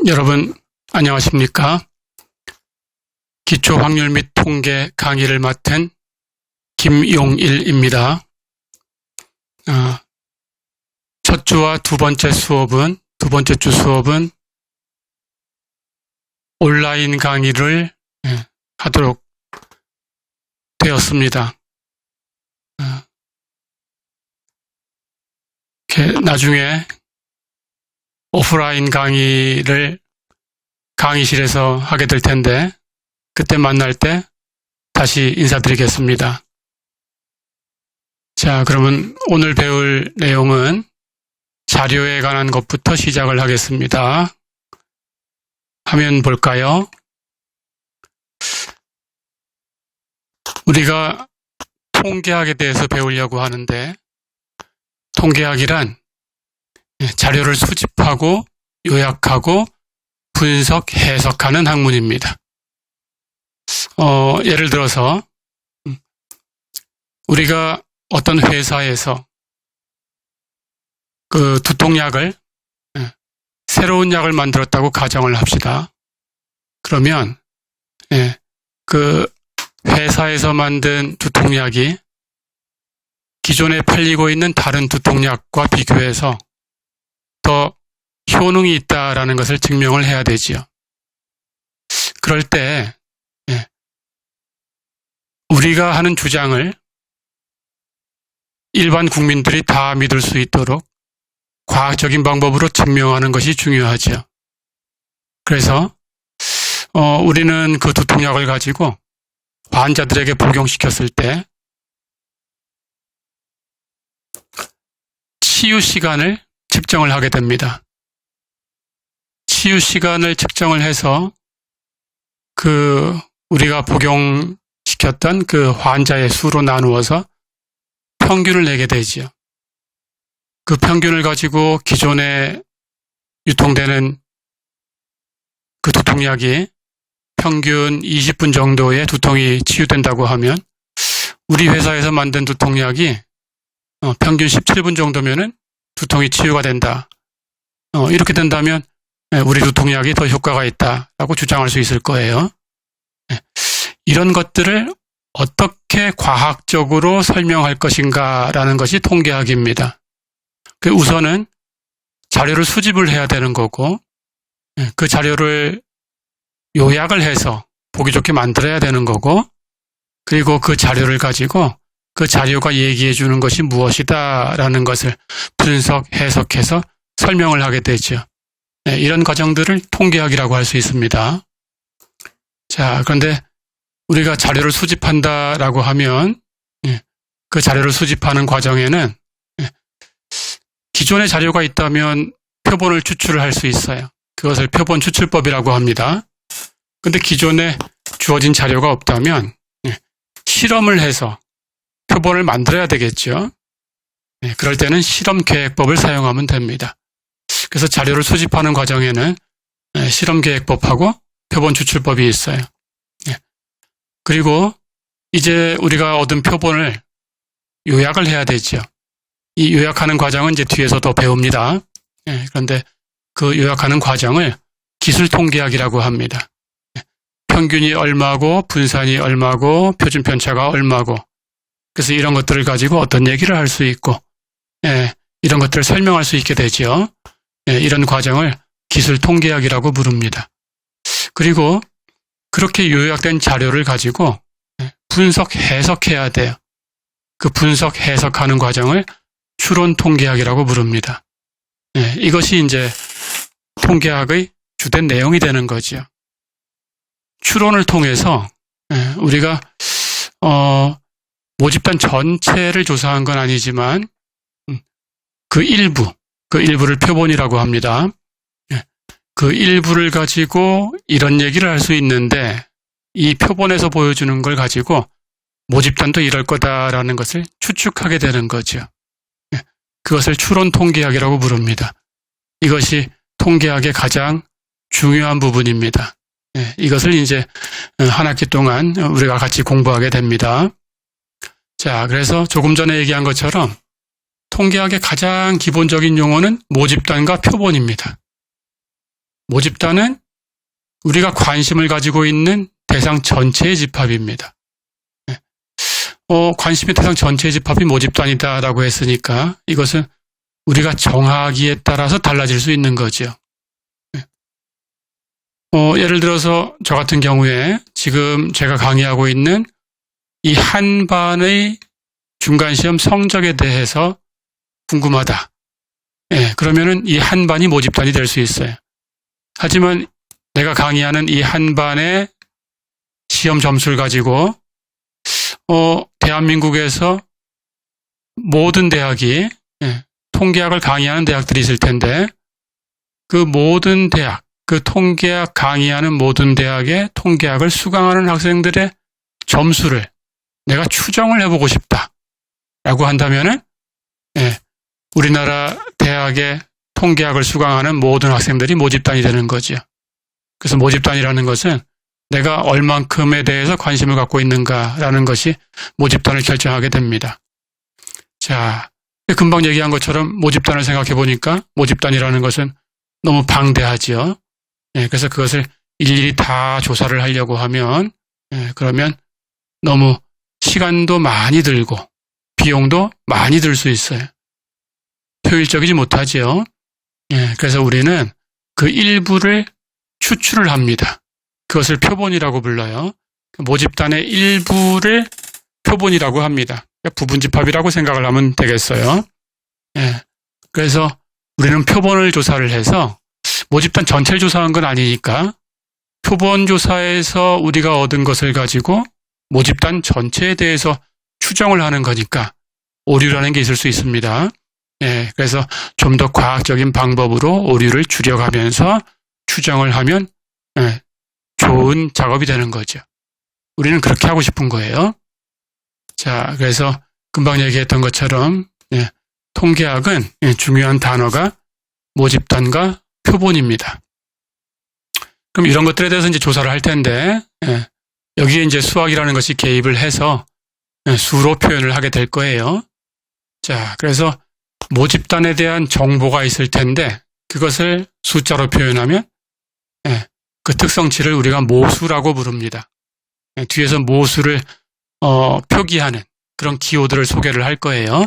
여러분 안녕하십니까? 기초 확률 및 통계 강의를 맡은 김용일입니다. 첫 주와 두 번째 주 수업은 온라인 강의를 하도록 되었습니다. 나중에 오프라인 강의를 강의실에서 하게 될 텐데 그때 만날 때 다시 인사드리겠습니다. 자, 그러면 오늘 배울 내용은 자료에 관한 것부터 시작을 하겠습니다. 화면 볼까요? 우리가 통계학에 대해서 배우려고 하는데 통계학이란 자료를 수집하고 요약하고 분석, 해석하는 학문입니다. 예를 들어서 우리가 어떤 회사에서 그 두통약을 새로운 약을 만들었다고 가정을 합시다. 그러면 그 회사에서 만든 두통약이 기존에 팔리고 있는 다른 두통약과 비교해서 더 효능이 있다라는 것을 증명을 해야 되지요. 그럴 때 우리가 하는 주장을 일반 국민들이 다 믿을 수 있도록 과학적인 방법으로 증명하는 것이 중요하죠. 그래서 우리는 그 두통약을 가지고 환자들에게 복용시켰을 때 치유 시간을 측정을 하게 됩니다. 치유 시간을 측정을 해서 우리가 복용시켰던 그 환자의 수로 나누어서 평균을 내게 되지요. 그 평균을 가지고 기존에 유통되는 그 두통약이 평균 20분 정도의 두통이 치유된다고 하면 우리 회사에서 만든 두통약이 평균 17분 정도면은 두통이 치유가 된다. 이렇게 된다면 우리 두통약이 더 효과가 있다라고 주장할 수 있을 거예요. 이런 것들을 어떻게 과학적으로 설명할 것인가라는 것이 통계학입니다. 우선은 자료를 수집을 해야 되는 거고 그 자료를 요약을 해서 보기 좋게 만들어야 되는 거고 그리고 그 자료를 가지고 그 자료가 얘기해 주는 것이 무엇이다라는 것을 분석, 해석해서 설명을 하게 되죠. 이런 과정들을 통계학이라고 할 수 있습니다. 자, 그런데 우리가 자료를 수집한다라고 하면 그 자료를 수집하는 과정에는 기존의 자료가 있다면 표본을 추출을 할 수 있어요. 그것을 표본 추출법이라고 합니다. 그런데 기존에 주어진 자료가 없다면 실험을 해서 표본을 만들어야 되겠죠. 그럴 때는 실험 계획법을 사용하면 됩니다. 그래서 자료를 수집하는 과정에는 실험 계획법하고 표본 추출법이 있어요. 그리고 이제 우리가 얻은 표본을 요약을 해야 되죠. 이 요약하는 과정은 이제 뒤에서 더 배웁니다. 그런데 그 요약하는 과정을 기술 통계학이라고 합니다. 평균이 얼마고 분산이 얼마고 표준 편차가 얼마고 그래서 이런 것들을 가지고 어떤 얘기를 할 수 있고 이런 것들을 설명할 수 있게 되죠. 이런 과정을 기술 통계학이라고 부릅니다. 그리고 그렇게 요약된 자료를 가지고 분석, 해석해야 돼요. 그 분석, 해석하는 과정을 추론 통계학이라고 부릅니다. 이것이 이제 통계학의 주된 내용이 되는 거죠. 추론을 통해서 우리가 모집단 전체를 조사한 건 아니지만 그 일부를 표본이라고 합니다. 그 일부를 가지고 이런 얘기를 할 수 있는데 이 표본에서 보여주는 걸 가지고 모집단도 이럴 거다라는 것을 추측하게 되는 거죠. 그것을 추론 통계학이라고 부릅니다. 이것이 통계학의 가장 중요한 부분입니다. 이것을 이제 한 학기 동안 우리가 같이 공부하게 됩니다. 자, 그래서 조금 전에 얘기한 것처럼 통계학의 가장 기본적인 용어는 모집단과 표본입니다. 모집단은 우리가 관심을 가지고 있는 대상 전체의 집합입니다. 관심의 대상 전체의 집합이 모집단이다라고 했으니까 이것은 우리가 정하기에 따라서 달라질 수 있는 거죠. 예를 들어서 저 같은 경우에 지금 제가 강의하고 있는 이 한 반의 중간시험 성적에 대해서 궁금하다. 그러면은 이 한 반이 모집단이 될 수 있어요. 하지만 내가 강의하는 이 한 반의 시험 점수를 가지고 대한민국에서 모든 대학이 통계학을 강의하는 대학들이 있을 텐데 그 모든 대학, 그 통계학 강의하는 모든 대학의 통계학을 수강하는 학생들의 점수를 내가 추정을 해보고 싶다라고 한다면은 우리나라 대학의 통계학을 수강하는 모든 학생들이 모집단이 되는 거죠. 그래서 모집단이라는 것은 내가 얼만큼에 대해서 관심을 갖고 있는가라는 것이 모집단을 결정하게 됩니다. 자, 금방 얘기한 것처럼 모집단을 생각해 보니까 모집단이라는 것은 너무 방대하지요. 그래서 그것을 일일이 다 조사를 하려고 하면 그러면 너무 시간도 많이 들고 비용도 많이 들 수 있어요. 효율적이지 못하지요. 그래서 우리는 그 일부를 추출을 합니다. 그것을 표본이라고 불러요. 모집단의 일부를 표본이라고 합니다. 부분집합이라고 생각을 하면 되겠어요. 그래서 우리는 표본을 조사를 해서 모집단 전체를 조사한 건 아니니까 표본 조사에서 우리가 얻은 것을 가지고 모집단 전체에 대해서 추정을 하는 거니까 오류라는 게 있을 수 있습니다. 그래서 좀 더 과학적인 방법으로 오류를 줄여가면서 추정을 하면 좋은 작업이 되는 거죠. 우리는 그렇게 하고 싶은 거예요. 자, 그래서 금방 얘기했던 것처럼 통계학은 중요한 단어가 모집단과 표본입니다. 그럼 이런 것들에 대해서 이제 조사를 할 텐데 여기에 이제 수학이라는 것이 개입을 해서 수로 표현을 하게 될 거예요. 자, 그래서 모집단에 대한 정보가 있을 텐데 그것을 숫자로 표현하면 그 특성치를 우리가 모수라고 부릅니다. 뒤에서 모수를 표기하는 그런 기호들을 소개를 할 거예요.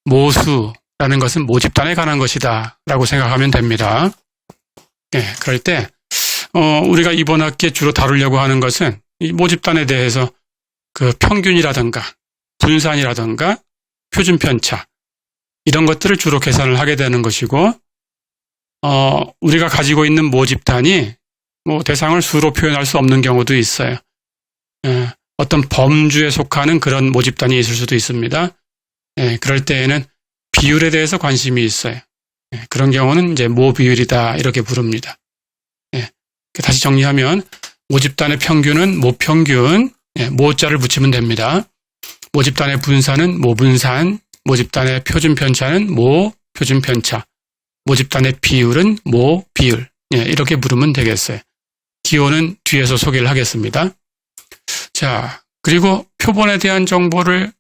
모수라는 것은 모집단에 관한 것이다 라고 생각하면 됩니다. 그럴 때 우리가 이번 학기에 주로 다루려고 하는 것은 이 모집단에 대해서 그 평균이라든가 분산이라든가 표준편차 이런 것들을 주로 계산을 하게 되는 것이고 우리가 가지고 있는 모집단이 대상을 수로 표현할 수 없는 경우도 있어요. 어떤 범주에 속하는 그런 모집단이 있을 수도 있습니다. 그럴 때에는 비율에 대해서 관심이 있어요. 그런 경우는 이제 모비율이다 이렇게 부릅니다. 다시 정리하면 모집단의 평균은 모평균, 모자를 붙이면 됩니다. 모집단의 분산은 모분산, 모집단의 표준편차는 모표준편차, 모집단의 비율은 모비율 이렇게 부르면 되겠어요. 기호는 뒤에서 소개를 하겠습니다. 자, 그리고 표본에 대한 정보를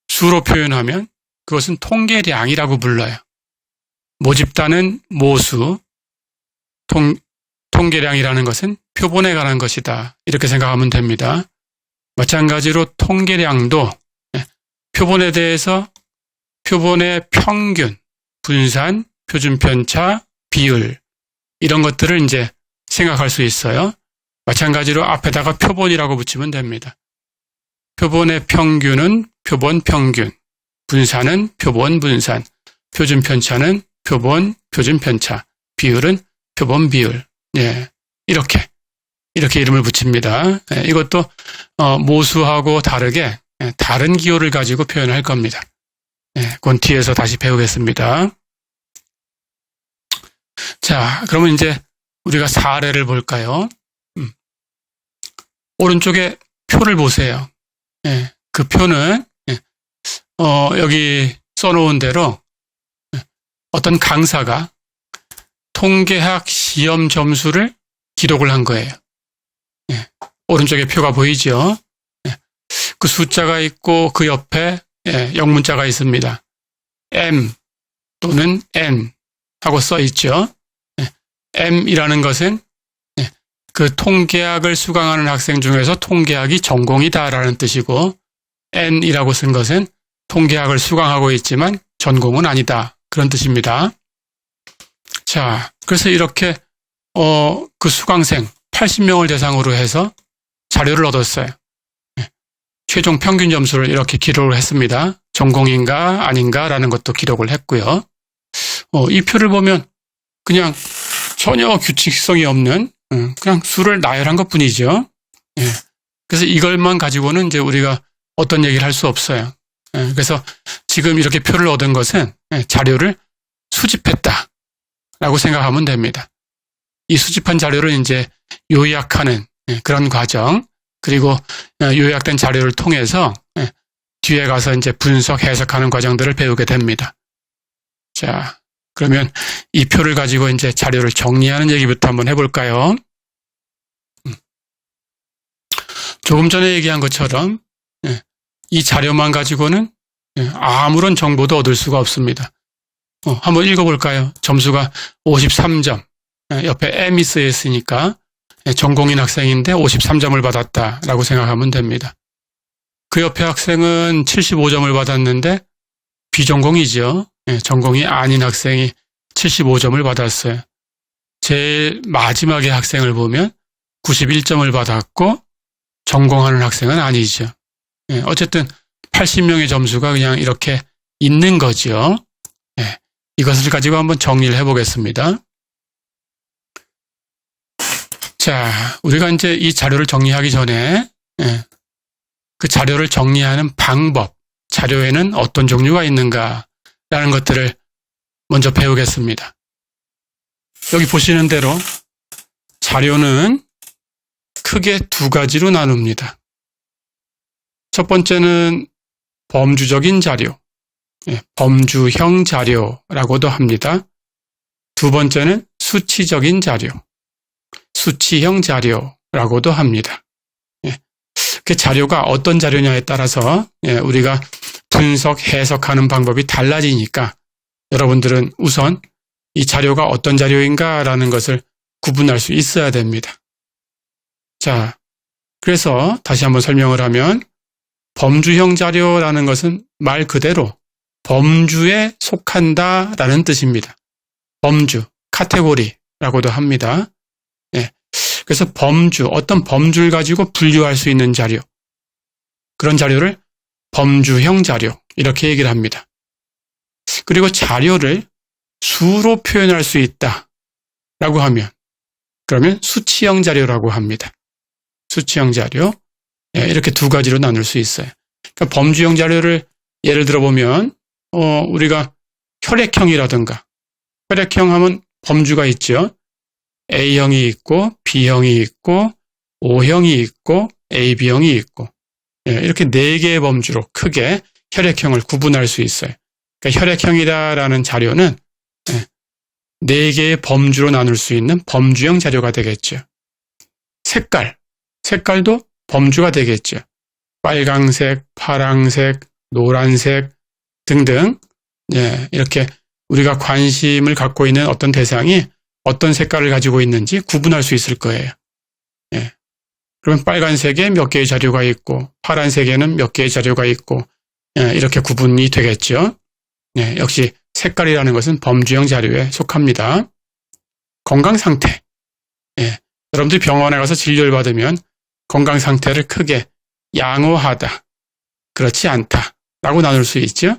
수로 표현하면 그것은 통계량이라고 불러요. 모집단은 모수, 통계량이라는 것은 표본에 관한 것이다. 이렇게 생각하면 됩니다. 마찬가지로 통계량도 표본에 대해서 표본의 평균, 분산, 표준편차, 비율 이런 것들을 이제 생각할 수 있어요. 마찬가지로 앞에다가 표본이라고 붙이면 됩니다. 표본의 평균은 표본 평균, 분산은 표본 분산, 표준편차는 표본 표준편차, 비율은 표본 비율. 이렇게 이름을 붙입니다. 이것도 모수하고 다르게 다른 기호를 가지고 표현할 겁니다. 그건 뒤에서 다시 배우겠습니다. 자, 그러면 이제 우리가 사례를 볼까요? 오른쪽에 표를 보세요. 그 표는 여기 써놓은 대로 어떤 강사가 통계학 시험 점수를 기록을 한 거예요. 오른쪽에 표가 보이죠? 그 숫자가 있고 그 옆에 영문자가 있습니다. M 또는 N 하고 써 있죠. M이라는 것은 그 통계학을 수강하는 학생 중에서 통계학이 전공이다라는 뜻이고, N이라고 쓴 것은 통계학을 수강하고 있지만 전공은 아니다, 그런 뜻입니다. 자, 그래서 이렇게 그 수강생 80명을 대상으로 해서 자료를 얻었어요. 최종 평균 점수를 이렇게 기록을 했습니다. 전공인가 아닌가라는 것도 기록을 했고요. 이 표를 보면 그냥 전혀 규칙성이 없는 그냥 수를 나열한 것뿐이죠. 그래서 이걸만 가지고는 이제 우리가 어떤 얘기를 할 수 없어요. 그래서 지금 이렇게 표를 얻은 것은 자료를 수집했다라고 생각하면 됩니다. 이 수집한 자료를 이제 요약하는 그런 과정, 그리고 요약된 자료를 통해서 뒤에 가서 이제 분석, 해석하는 과정들을 배우게 됩니다. 자, 그러면 이 표를 가지고 이제 자료를 정리하는 얘기부터 한번 해볼까요? 조금 전에 얘기한 것처럼 이 자료만 가지고는 아무런 정보도 얻을 수가 없습니다. 한번 읽어볼까요? 점수가 53점, 옆에 M이 쓰여 있으니까 전공인 학생인데 53점을 받았다라고 생각하면 됩니다. 그 옆에 학생은 75점을 받았는데 비전공이죠. 전공이 아닌 학생이 75점을 받았어요. 제일 마지막에 학생을 보면 91점을 받았고 전공하는 학생은 아니죠. 어쨌든 80명의 점수가 그냥 이렇게 있는 거죠. 이것을 가지고 한번 정리를 해보겠습니다. 자, 우리가 이제 이 자료를 정리하기 전에 그 자료를 정리하는 방법, 자료에는 어떤 종류가 있는가라는 것들을 먼저 배우겠습니다. 여기 보시는 대로 자료는 크게 두 가지로 나눕니다. 첫 번째는 범주적인 자료, 범주형 자료라고도 합니다. 두 번째는 수치적인 자료, 수치형 자료라고도 합니다. 그 자료가 어떤 자료냐에 따라서 우리가 분석, 해석하는 방법이 달라지니까 여러분들은 우선 이 자료가 어떤 자료인가라는 것을 구분할 수 있어야 됩니다. 자, 그래서 다시 한번 설명을 하면 범주형 자료라는 것은 말 그대로 범주에 속한다라는 뜻입니다. 범주, 카테고리라고도 합니다. 그래서 범주, 어떤 범주를 가지고 분류할 수 있는 자료, 그런 자료를 범주형 자료, 이렇게 얘기를 합니다. 그리고 자료를 수로 표현할 수 있다라고 하면, 그러면 수치형 자료라고 합니다. 수치형 자료, 이렇게 두 가지로 나눌 수 있어요. 그러니까 범주형 자료를 예를 들어보면 우리가 혈액형이라든가, 혈액형 하면 범주가 있죠. A형이 있고 B형이 있고 O형이 있고 AB형이 있고, 이렇게 네 개의 범주로 크게 혈액형을 구분할 수 있어요. 그러니까 혈액형이다라는 자료는 네 개의 범주로 나눌 수 있는 범주형 자료가 되겠죠. 색깔도 범주가 되겠죠. 빨강색, 파랑색, 노란색 등등, 이렇게 우리가 관심을 갖고 있는 어떤 대상이 어떤 색깔을 가지고 있는지 구분할 수 있을 거예요. 그러면 빨간색에 몇 개의 자료가 있고 파란색에는 몇 개의 자료가 있고 이렇게 구분이 되겠죠. 역시 색깔이라는 것은 범주형 자료에 속합니다. 건강 상태. 여러분들이 병원에 가서 진료를 받으면 건강 상태를 크게 양호하다, 그렇지 않다 라고 나눌 수 있죠.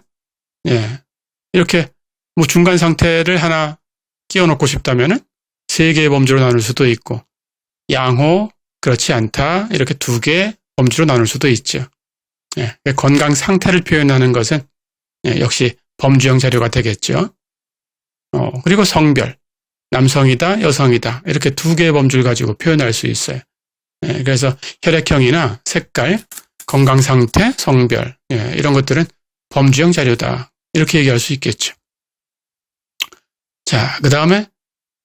이렇게 뭐 중간 상태를 하나 끼워놓고 싶다면은 세 개의 범주로 나눌 수도 있고, 양호, 그렇지 않다, 이렇게 두 개의 범주로 나눌 수도 있죠. 건강 상태를 표현하는 것은 역시 범주형 자료가 되겠죠. 그리고 성별, 남성이다, 여성이다, 이렇게 두 개의 범주를 가지고 표현할 수 있어요. 그래서 혈액형이나 색깔, 건강 상태, 성별, 이런 것들은 범주형 자료다, 이렇게 얘기할 수 있겠죠. 자, 그 다음에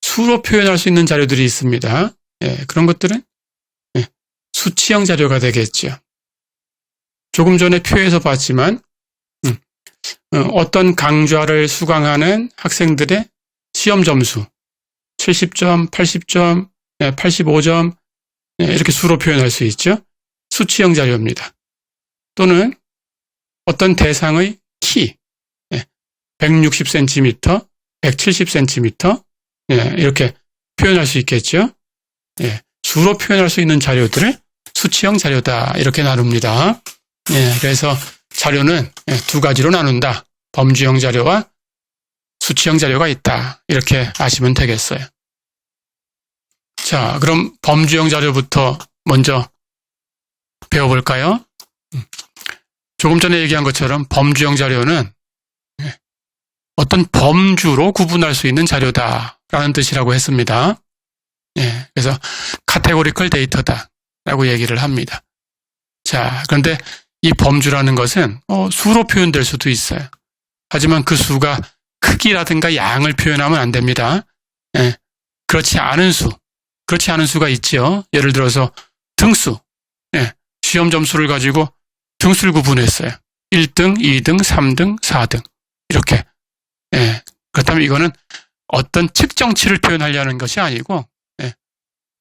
수로 표현할 수 있는 자료들이 있습니다. 그런 것들은 수치형 자료가 되겠죠. 조금 전에 표에서 봤지만 어떤 강좌를 수강하는 학생들의 시험 점수, 70점, 80점, 85점 이렇게 수로 표현할 수 있죠. 수치형 자료입니다. 또는 어떤 대상의 키 160cm, 170cm 이렇게 표현할 수 있겠죠. 수로 표현할 수 있는 자료들을 수치형 자료다 이렇게 나눕니다. 그래서 자료는 두 가지로 나눈다. 범주형 자료와 수치형 자료가 있다. 이렇게 아시면 되겠어요. 자, 그럼 범주형 자료부터 먼저 배워볼까요? 조금 전에 얘기한 것처럼 범주형 자료는 어떤 범주로 구분할 수 있는 자료다라는 뜻이라고 했습니다. 그래서 카테고리컬 데이터다라고 얘기를 합니다. 자, 그런데 이 범주라는 것은 수로 표현될 수도 있어요. 하지만 그 수가 크기라든가 양을 표현하면 안 됩니다. 그렇지 않은 수가 있지요. 예를 들어서 등수, 시험 점수를 가지고 등수를 구분했어요. 1등, 2등, 3등, 4등 이렇게. 그렇다면 이거는 어떤 측정치를 표현하려는 것이 아니고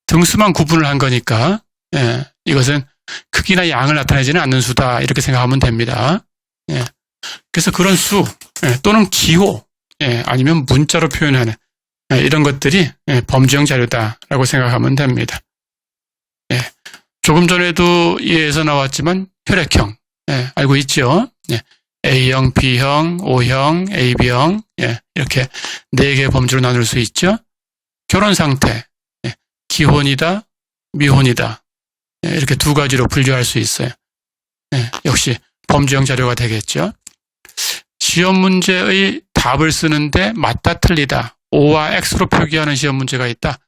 등수만 구분을 한 거니까 이것은 크기나 양을 나타내지는 않는 수다 이렇게 생각하면 됩니다. 그래서 그런 수 또는 기호 아니면 문자로 표현하는 이런 것들이 범주형 자료다라고 생각하면 됩니다. 조금 전에도 예에서 나왔지만 혈액형 알고 있죠? A형, B형, O형, AB형 이렇게 4개의 범주로 나눌 수 있죠. 결혼 상태, 기혼이다, 미혼이다 이렇게 두 가지로 분류할 수 있어요. 역시 범주형 자료가 되겠죠. 시험 문제의 답을 쓰는데 맞다 틀리다 O와 X로 표기하는 시험 문제가 있다.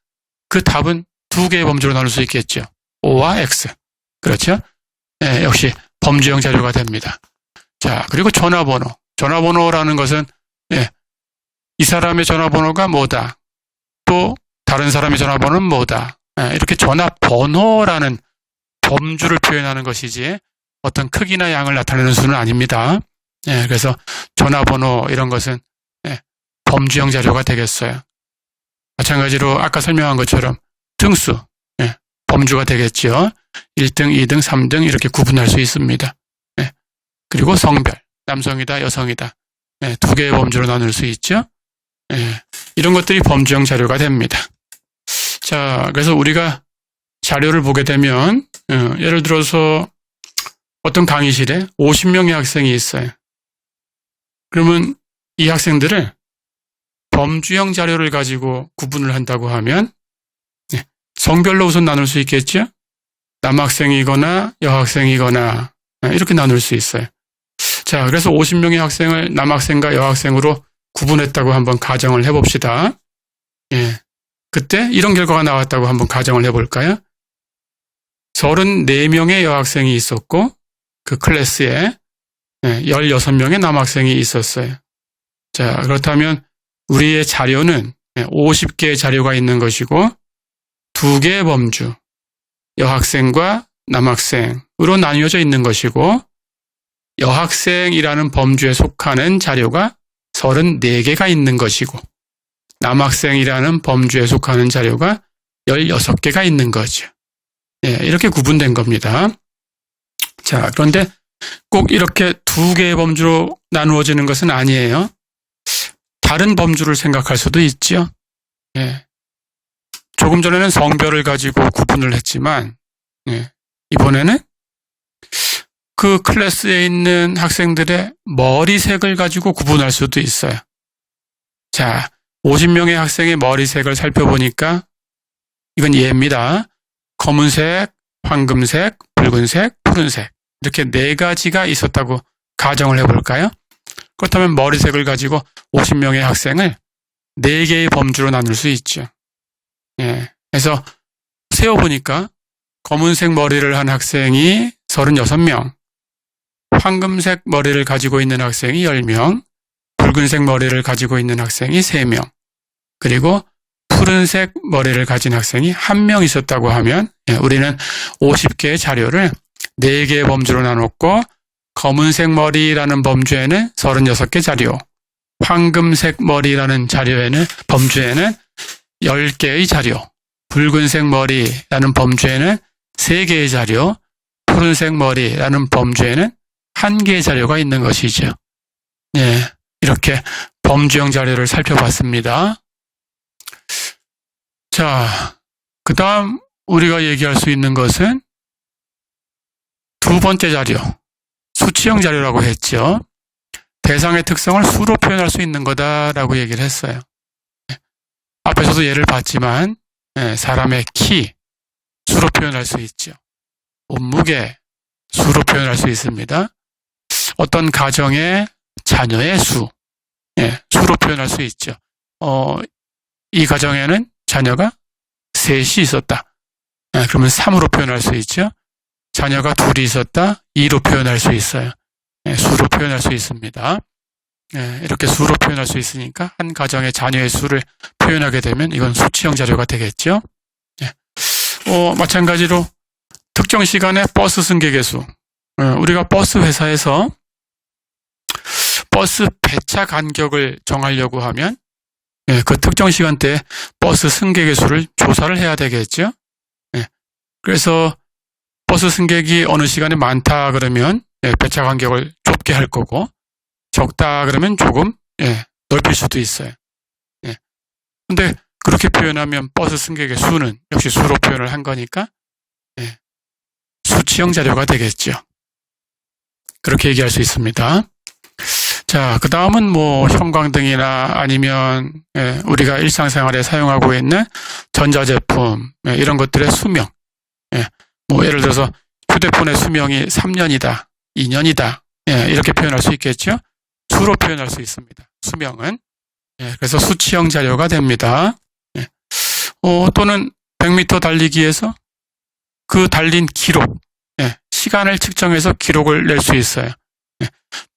그 답은 2개의 범주로 나눌 수 있겠죠. O와 X. 그렇죠? 역시 범주형 자료가 됩니다. 자, 그리고 전화번호. 전화번호라는 것은 이 사람의 전화번호가 뭐다. 또 다른 사람의 전화번호는 뭐다. 이렇게 전화번호라는 범주를 표현하는 것이지 어떤 크기나 양을 나타내는 수는 아닙니다. 그래서 전화번호 이런 것은 범주형 자료가 되겠어요. 마찬가지로 아까 설명한 것처럼 등수, 범주가 되겠죠. 1등, 2등, 3등 이렇게 구분할 수 있습니다. 그리고 성별, 남성이다, 여성이다 2개의 범주로 나눌 수 있죠. 이런 것들이 범주형 자료가 됩니다. 자, 그래서 우리가 자료를 보게 되면 예를 들어서 어떤 강의실에 50명의 학생이 있어요. 그러면 이 학생들을 범주형 자료를 가지고 구분을 한다고 하면 성별로 우선 나눌 수 있겠죠. 남학생이거나 여학생이거나 이렇게 나눌 수 있어요. 자, 그래서 50명의 학생을 남학생과 여학생으로 구분했다고 한번 가정을 해봅시다. 그때 이런 결과가 나왔다고 한번 가정을 해볼까요? 34명의 여학생이 있었고 그 클래스에 16명의 남학생이 있었어요. 자, 그렇다면 우리의 자료는 50개의 자료가 있는 것이고 2개의 범주, 여학생과 남학생으로 나뉘어져 있는 것이고 여학생이라는 범주에 속하는 자료가 34개가 있는 것이고 남학생이라는 범주에 속하는 자료가 16개가 있는 거죠. 이렇게 구분된 겁니다. 자, 그런데 꼭 이렇게 2개의 범주로 나누어지는 것은 아니에요. 다른 범주를 생각할 수도 있죠. 조금 전에는 성별을 가지고 구분을 했지만 이번에는 그 클래스에 있는 학생들의 머리색을 가지고 구분할 수도 있어요. 자, 50명의 학생의 머리색을 살펴보니까 이건 예입니다. 검은색, 황금색, 붉은색, 푸른색 이렇게 4가지가 있었다고 가정을 해볼까요? 그렇다면 머리색을 가지고 50명의 학생을 4개의 범주로 나눌 수 있죠. 그래서 세어보니까 검은색 머리를 한 학생이 36명, 황금색 머리를 가지고 있는 학생이 10명, 붉은색 머리를 가지고 있는 학생이 3명, 그리고 푸른색 머리를 가진 학생이 1명 있었다고 하면 우리는 50개의 자료를 4개의 범주로 나눴고 검은색 머리라는 범주에는 36개 자료, 황금색 머리라는 범주에는 10개의 자료, 붉은색 머리라는 범주에는 3개의 자료, 푸른색 머리라는 범주에는 1개의 자료가 있는 것이죠. 예, 이렇게 범주형 자료를 살펴봤습니다. 자, 그 다음 우리가 얘기할 수 있는 것은 두 번째 자료, 수치형 자료라고 했죠. 대상의 특성을 수로 표현할 수 있는 거다라고 얘기를 했어요. 앞에서도 예를 봤지만 사람의 키, 수로 표현할 수 있죠. 몸무게, 수로 표현할 수 있습니다. 어떤 가정의 자녀의 수, 수로 표현할 수 있죠. 이 가정에는 자녀가 셋이 있었다. 그러면 3으로 표현할 수 있죠. 자녀가 2이 있었다. 2로 표현할 수 있어요. 수로 표현할 수 있습니다. 이렇게 수로 표현할 수 있으니까 한 가정의 자녀의 수를 표현하게 되면 이건 수치형 자료가 되겠죠. 마찬가지로 특정 시간에 버스 승객의 수. 우리가 버스 회사에서 버스 배차 간격을 정하려고 하면 그 특정 시간대에 버스 승객의 수를 조사를 해야 되겠죠. 그래서 버스 승객이 어느 시간에 많다 그러면 배차 간격을 좁게 할 거고 적다 그러면 조금 넓힐 수도 있어요. 근데 그렇게 표현하면 버스 승객의 수는 역시 수로 표현을 한 거니까 수치형 자료가 되겠죠. 그렇게 얘기할 수 있습니다. 자, 그 다음은 뭐 형광등이나 아니면 우리가 일상생활에 사용하고 있는 전자제품 이런 것들의 수명. 뭐 예를 들어서 휴대폰의 수명이 3년이다, 2년이다 이렇게 표현할 수 있겠죠. 수로 표현할 수 있습니다. 수명은. 그래서 수치형 자료가 됩니다. 또는 100m 달리기에서 그 달린 기록, 시간을 측정해서 기록을 낼 수 있어요.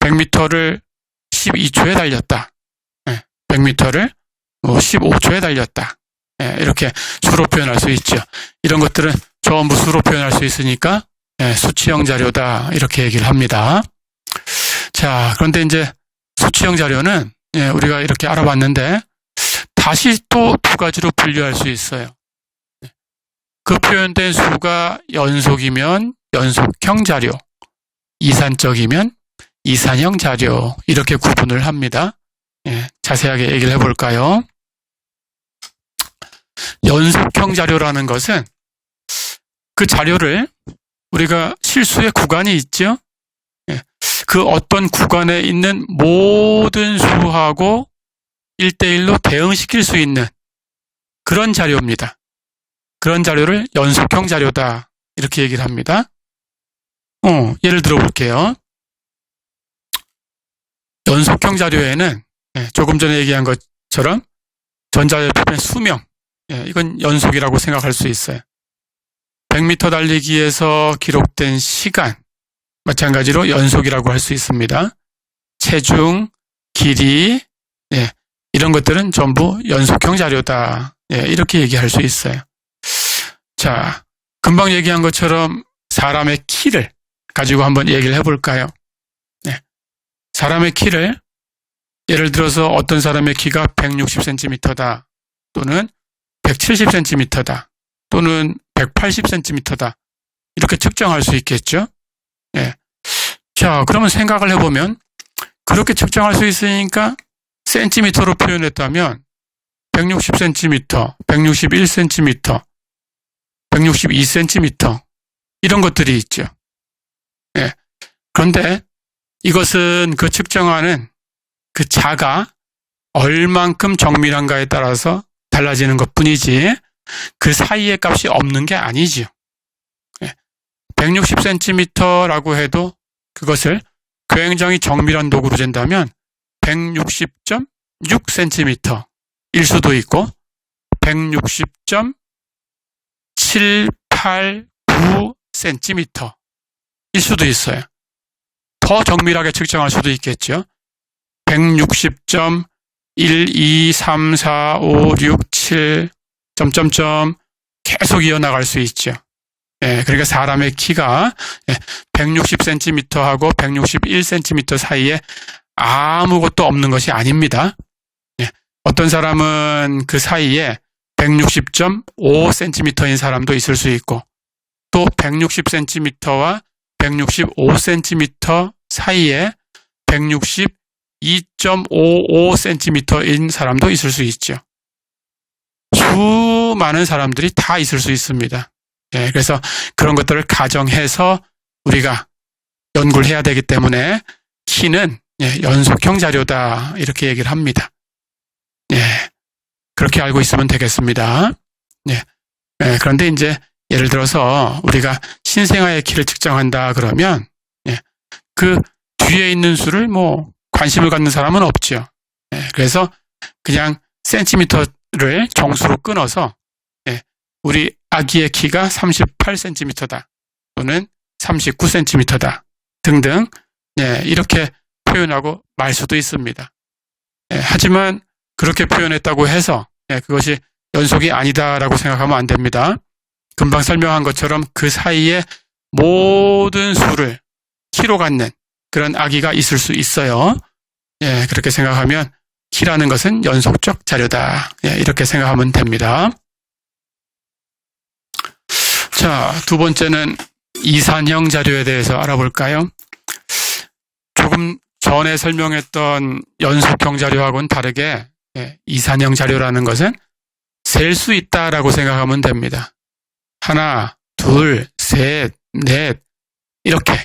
100m를 12초에 달렸다. 100m를 15초에 달렸다. 이렇게 수로 표현할 수 있죠. 이런 것들은 전부 수로 표현할 수 있으니까 수치형 자료다 이렇게 얘기를 합니다. 자, 그런데 이제 수치형 자료는 우리가 이렇게 알아봤는데 다시 또 두 가지로 분류할 수 있어요. 그 표현된 수가 연속이면 연속형 자료, 이산적이면 이산형 자료 이렇게 구분을 합니다. 자세하게 얘기를 해볼까요? 연속형 자료라는 것은 그 자료를 우리가 실수의 구간이 있죠. 그 어떤 구간에 있는 모든 수하고 1대1로 대응시킬 수 있는 그런 자료입니다. 그런 자료를 연속형 자료다 이렇게 얘기를 합니다. 예를 들어 볼게요. 연속형 자료에는 조금 전에 얘기한 것처럼 전자제품의 수명, 이건 연속이라고 생각할 수 있어요. 100m 달리기에서 기록된 시간, 마찬가지로 연속이라고 할 수 있습니다. 체중, 길이, 이런 것들은 전부 연속형 자료다. 이렇게 얘기할 수 있어요. 자, 금방 얘기한 것처럼 사람의 키를 가지고 한번 얘기를 해볼까요? 사람의 키를 예를 들어서 어떤 사람의 키가 160cm다 또는 170cm다 또는 180cm다 이렇게 측정할 수 있겠죠? 자, 그러면 생각을 해보면 그렇게 측정할 수 있으니까 센티미터로 표현했다면 160cm, 161cm, 162cm 이런 것들이 있죠. 그런데 이것은 그 측정하는 그 자가 얼만큼 정밀한가에 따라서 달라지는 것뿐이지 그 사이의 값이 없는 게 아니지요. 160cm라고 해도 그것을 굉장히 정밀한 도구로 잰다면 160.6cm 일 수도 있고 160.789cm 일 수도 있어요. 더 정밀하게 측정할 수도 있겠죠. 160.123456 점점점 계속 이어나갈 수 있죠. 그러니까 사람의 키가 160cm하고 161cm 사이에 아무것도 없는 것이 아닙니다. 어떤 사람은 그 사이에 160.5cm인 사람도 있을 수 있고 또 160cm와 165cm 사이에 162.55cm인 사람도 있을 수 있죠. 수많은 사람들이 다 있을 수 있습니다. 예, 그래서 그런 것들을 가정해서 우리가 연구를 해야 되기 때문에 키는 연속형 자료다 이렇게 얘기를 합니다. 예, 그렇게 알고 있으면 되겠습니다. 예, 그런데 이제 예를 들어서 우리가 신생아의 키를 측정한다 그러면 그 뒤에 있는 수를 뭐 관심을 갖는 사람은 없죠. 그래서 그냥 센티미터를 정수로 끊어서 우리 아기의 키가 38cm다 또는 39cm다 등등 이렇게 표현하고 말 수도 있습니다. 하지만 그렇게 표현했다고 해서 그것이 연속이 아니다라고 생각하면 안 됩니다. 금방 설명한 것처럼 그 사이에 모든 수를 키로 갖는 그런 아기가 있을 수 있어요. 그렇게 생각하면 키라는 것은 연속적 자료다. 이렇게 생각하면 됩니다. 자, 두 번째는 이산형 자료에 대해서 알아볼까요? 조금 전에 설명했던 연속형 자료하고는 다르게 이산형 자료라는 것은 셀 수 있다라고 생각하면 됩니다. 하나, 둘, 셋, 넷 이렇게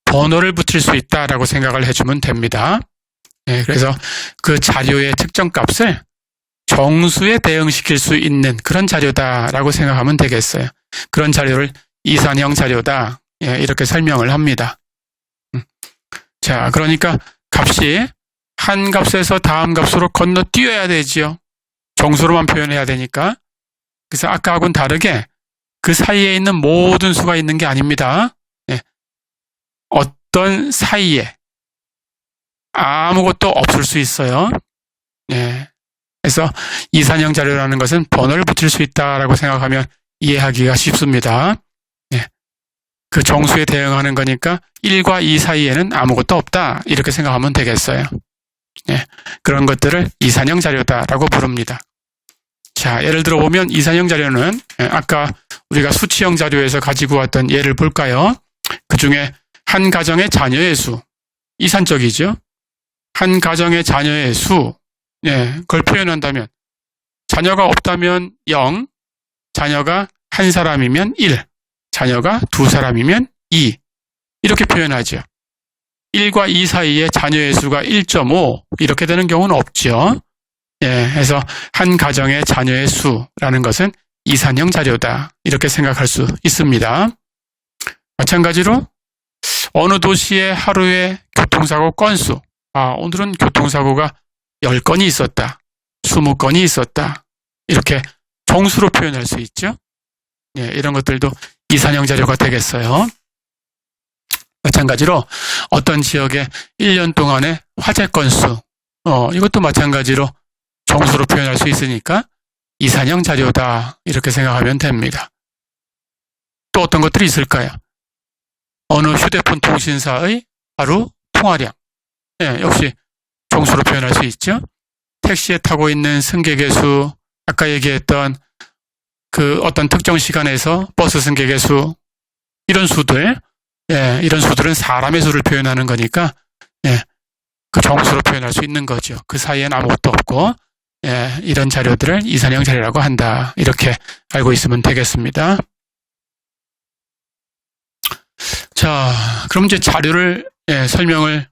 번호를 붙일 수 있다라고 생각을 해주면 됩니다. 그래서 그 자료의 특정 값을 정수에 대응시킬 수 있는 그런 자료다라고 생각하면 되겠어요. 그런 자료를 이산형 자료다 이렇게 설명을 합니다. 자, 그러니까 값이 한 값에서 다음 값으로 건너뛰어야 되지요. 정수로만 표현해야 되니까. 그래서 아까하고는 다르게 그 사이에 있는 모든 수가 있는 게 아닙니다. 어떤 사이에 아무것도 없을 수 있어요. 그래서 이산형 자료라는 것은 번호를 붙일 수 있다라고 생각하면 이해하기가 쉽습니다. 그 정수에 대응하는 거니까 1과 2 사이에는 아무것도 없다 이렇게 생각하면 되겠어요. 그런 것들을 이산형 자료다라고 부릅니다. 자, 예를 들어 보면 이산형 자료는 아까 우리가 수치형 자료에서 가지고 왔던 예를 볼까요? 그 중에 한 가정의 자녀의 수, 이산적이죠. 한 가정의 자녀의 수, 그걸 표현한다면 자녀가 없다면 0, 자녀가 한 사람이면 1, 자녀가 두 사람이면 2 이렇게 표현하죠. 1과 2 사이에 자녀의 수가 1.5 이렇게 되는 경우는 없죠. 그래서 한 가정의 자녀의 수라는 것은 이산형 자료다 이렇게 생각할 수 있습니다. 마찬가지로 어느 도시의 하루의 교통사고 건수, 오늘은 교통사고가 10건이 있었다, 20건이 있었다 이렇게 정수로 표현할 수 있죠. 이런 것들도 이산형 자료가 되겠어요. 마찬가지로 어떤 지역의 1년 동안의 화재 건수, 이것도 마찬가지로 정수로 표현할 수 있으니까 이산형 자료다 이렇게 생각하면 됩니다. 또 어떤 것들이 있을까요? 어느 휴대폰 통신사의 하루 통화량, 역시 정수로 표현할 수 있죠. 택시에 타고 있는 승객의 수, 아까 얘기했던 그 어떤 특정 시간에서 버스 승객의 수, 이런 수들, 이런 수들은 사람의 수를 표현하는 거니까 그 정수로 표현할 수 있는 거죠. 그 사이엔 아무것도 없고 이런 자료들을 이산형 자료라고 한다. 이렇게 알고 있으면 되겠습니다. 자, 그럼 이제 자료를 설명을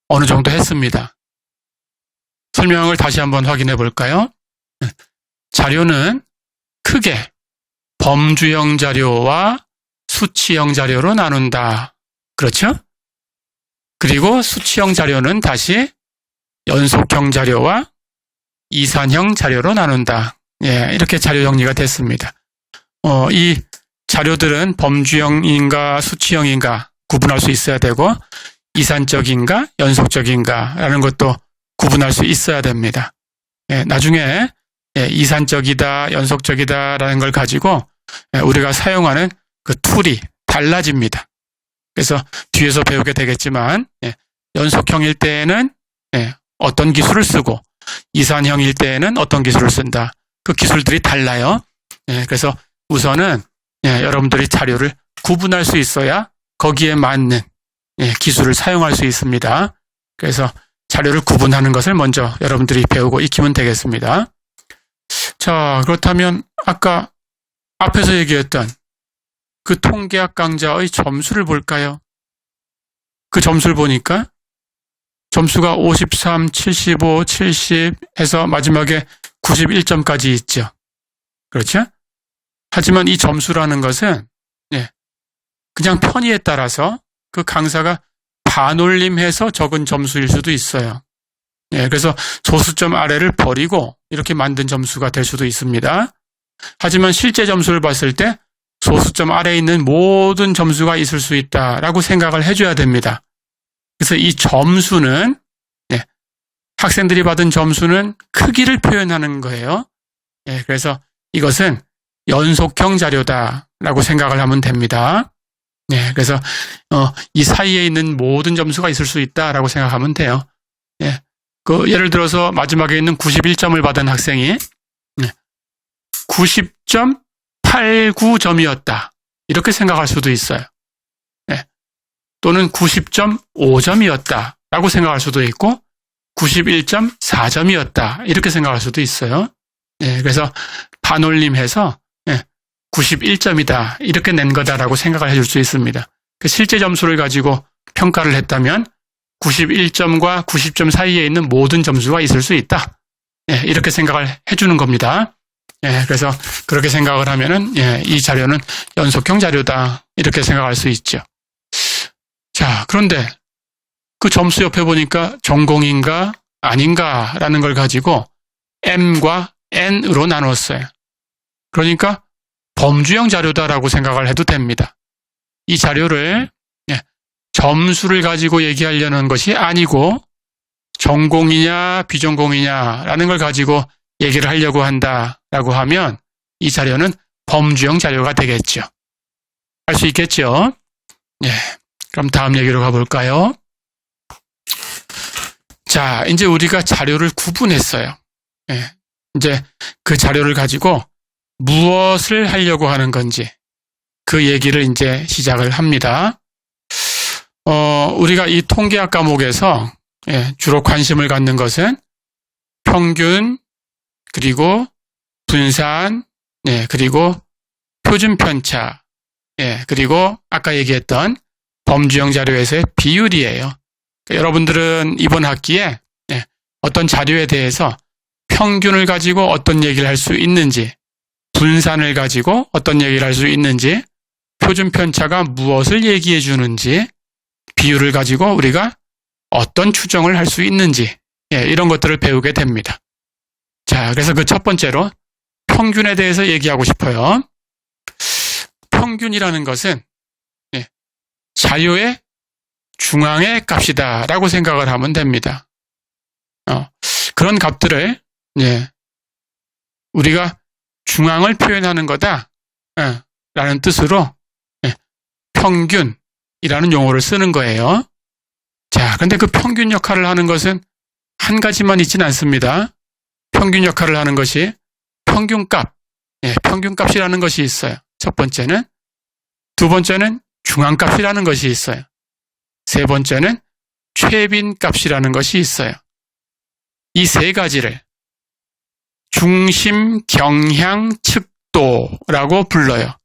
어느 정도 했습니다. 설명을 다시 한번 확인해 볼까요? 자료는 크게 범주형 자료와 수치형 자료로 나눈다. 그렇죠? 그리고 수치형 자료는 다시 연속형 자료와 이산형 자료로 나눈다. 이렇게 자료 정리가 됐습니다. 이 자료들은 범주형인가 수치형인가 구분할 수 있어야 되고 이산적인가 연속적인가 라는 것도 구분할 수 있어야 됩니다. 나중에 이산적이다 연속적이다 라는 걸 가지고 우리가 사용하는 그 툴이 달라집니다. 그래서 뒤에서 배우게 되겠지만 연속형일 때에는 어떤 기술을 쓰고 이산형일 때에는 어떤 기술을 쓴다. 그 기술들이 달라요. 예, 그래서 우선은 여러분들이 자료를 구분할 수 있어야 거기에 맞는 기술을 사용할 수 있습니다. 그래서 자료를 구분하는 것을 먼저 여러분들이 배우고 익히면 되겠습니다. 자, 그렇다면 아까 앞에서 얘기했던 그 통계학 강좌의 점수를 볼까요? 그 점수를 보니까 점수가 53, 75, 70 해서 마지막에 91점까지 있죠. 그렇죠? 하지만 이 점수라는 것은 그냥 편의에 따라서 그 강사가 반올림해서 적은 점수일 수도 있어요. 그래서 소수점 아래를 버리고 이렇게 만든 점수가 될 수도 있습니다. 하지만 실제 점수를 봤을 때 소수점 아래에 있는 모든 점수가 있을 수 있다라고 생각을 해줘야 됩니다. 그래서 이 점수는 학생들이 받은 점수는 크기를 표현하는 거예요. 그래서 이것은 연속형 자료다라고 생각을 하면 됩니다. 그래서 이 사이에 있는 모든 점수가 있을 수 있다라고 생각하면 돼요. 예를 들어서 마지막에 있는 91점을 받은 학생이 90.89점이었다. 이렇게 생각할 수도 있어요. 또는 90.5점이었다. 라고 생각할 수도 있고 91.4점이었다. 이렇게 생각할 수도 있어요. 그래서 반올림해서 91점이다. 이렇게 낸 거다라고 생각을 해줄 수 있습니다. 그 실제 점수를 가지고 평가를 했다면 91점과 90점 사이에 있는 모든 점수가 있을 수 있다. 이렇게 생각을 해주는 겁니다. 그래서 그렇게 생각을 하면은 이 자료는 연속형 자료다. 이렇게 생각할 수 있죠. 자, 그런데 그 점수 옆에 보니까 전공인가 아닌가라는 걸 가지고 M과 N으로 나눴어요. 그러니까 범주형 자료다라고 생각을 해도 됩니다. 이 자료를 점수를 가지고 얘기하려는 것이 아니고 전공이냐 비전공이냐라는 걸 가지고 얘기를 하려고 한다라고 하면 이 자료는 범주형 자료가 되겠죠. 알 수 있겠죠? 그럼 다음 얘기로 가볼까요? 자, 이제 우리가 자료를 구분했어요. 이제 그 자료를 가지고 무엇을 하려고 하는 건지 그 얘기를 이제 시작을 합니다. 우리가 이 통계학 과목에서 주로 관심을 갖는 것은 평균, 그리고 분산, 그리고 표준 편차, 그리고 아까 얘기했던 범주형 자료에서의 비율이에요. 그러니까 여러분들은 이번 학기에 어떤 자료에 대해서 평균을 가지고 어떤 얘기를 할 수 있는지, 분산을 가지고 어떤 얘기를 할 수 있는지, 표준 편차가 무엇을 얘기해 주는지, 비율을 가지고 우리가 어떤 추정을 할 수 있는지, 이런 것들을 배우게 됩니다. 자, 그래서 그 첫 번째로 평균에 대해서 얘기하고 싶어요. 평균이라는 것은 자료의 중앙의 값이다 라고 생각을 하면 됩니다. 그런 값들을 우리가 중앙을 표현하는 거다 라는 뜻으로 평균이라는 용어를 쓰는 거예요. 자, 그런데 그 평균 역할을 하는 것은 한 가지만 있지는 않습니다. 평균 역할을 하는 것이 평균값, 평균값이라는 것이 있어요. 첫 번째는. 두 번째는 중앙값이라는 것이 있어요. 세 번째는 최빈값이라는 것이 있어요. 이 세 가지를 중심 경향 측도라고 불러요.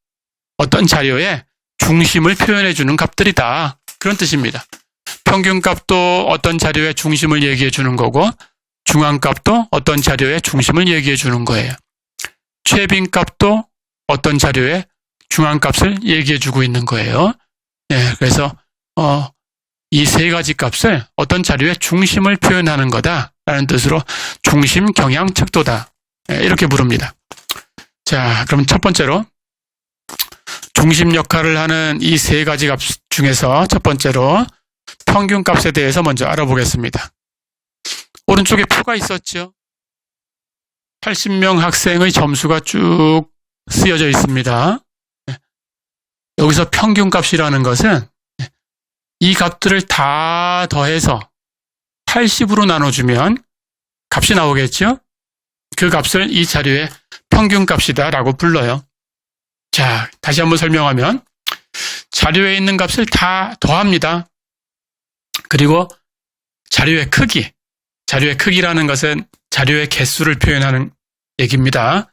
어떤 자료에 중심을 표현해 주는 값들이다. 그런 뜻입니다. 평균값도 어떤 자료의 중심을 얘기해 주는 거고 중앙값도 어떤 자료의 중심을 얘기해 주는 거예요. 최빈값도 어떤 자료의 중앙값을 얘기해 주고 있는 거예요. 그래서 이 세 가지 값을 어떤 자료의 중심을 표현하는 거다라는 뜻으로 중심 경향 측도다. 이렇게 부릅니다. 자, 그럼 첫 번째로 중심 역할을 하는 이 세 가지 값 중에서 첫 번째로 평균값에 대해서 먼저 알아보겠습니다. 오른쪽에 표가 있었죠. 80명 학생의 점수가 쭉 쓰여져 있습니다. 여기서 평균값이라는 것은 이 값들을 다 더해서 80으로 나눠주면 값이 나오겠죠? 그 값을 이 자료의 평균값이다 라고 불러요. 자, 다시 한번 설명하면 자료에 있는 값을 다 더합니다. 그리고 자료의 크기라는 것은 자료의 개수를 표현하는 얘기입니다.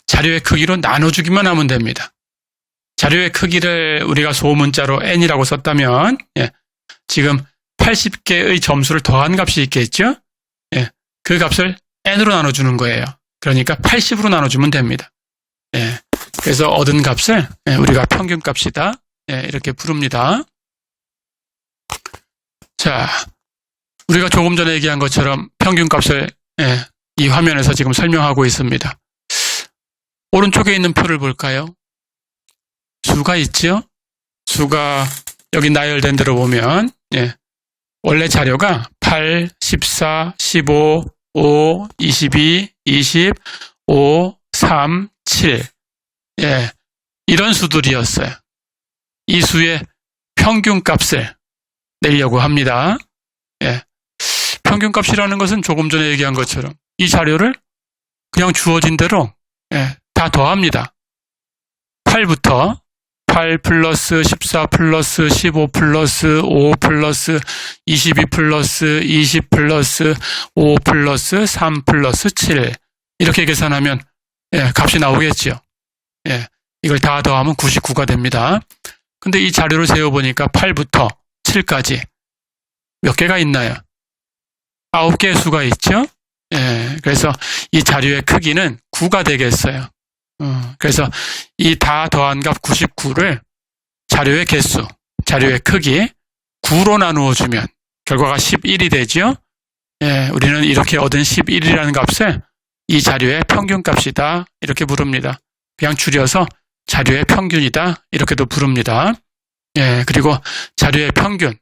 자료의 크기로 나눠주기만 하면 됩니다. 자료의 크기를 우리가 소문자로 n이라고 썼다면 지금 80개의 점수를 더한 값이 있겠죠? 그 값을 n으로 나눠주는 거예요. 그러니까 80으로 나눠주면 됩니다. 그래서 얻은 값을 우리가 평균값이다 이렇게 부릅니다. 자, 우리가 조금 전에 얘기한 것처럼 평균값을 이 화면에서 지금 설명하고 있습니다. 오른쪽에 있는 표를 볼까요? 수가 있죠? 수가 여기 나열된 대로 보면 원래 자료가 8, 14, 15, 5, 22, 20, 5, 3, 7 이런 수들이었어요. 이 수의 평균값을 내려고 합니다. 평균값이라는 것은 조금 전에 얘기한 것처럼 이 자료를 그냥 주어진 대로 다 더합니다. 8부터 8 플러스 14 플러스 15 플러스 5 플러스 22 플러스 20 플러스 5 플러스 3 플러스 7 이렇게 계산하면 값이 나오겠죠. 이걸 다 더하면 99가 됩니다. 근데 이 자료를 세어보니까 8부터 7까지 몇 개가 있나요? 9개의 수가 있죠? 그래서 이 자료의 크기는 9가 되겠어요. 그래서 이 다 더한 값 99를 자료의 개수, 자료의 크기 9로 나누어 주면 결과가 11이 되죠? 우리는 이렇게 얻은 11이라는 값을 이 자료의 평균값이다 이렇게 부릅니다. 그냥 줄여서 자료의 평균이다 이렇게도 부릅니다. 그리고 자료의 평균,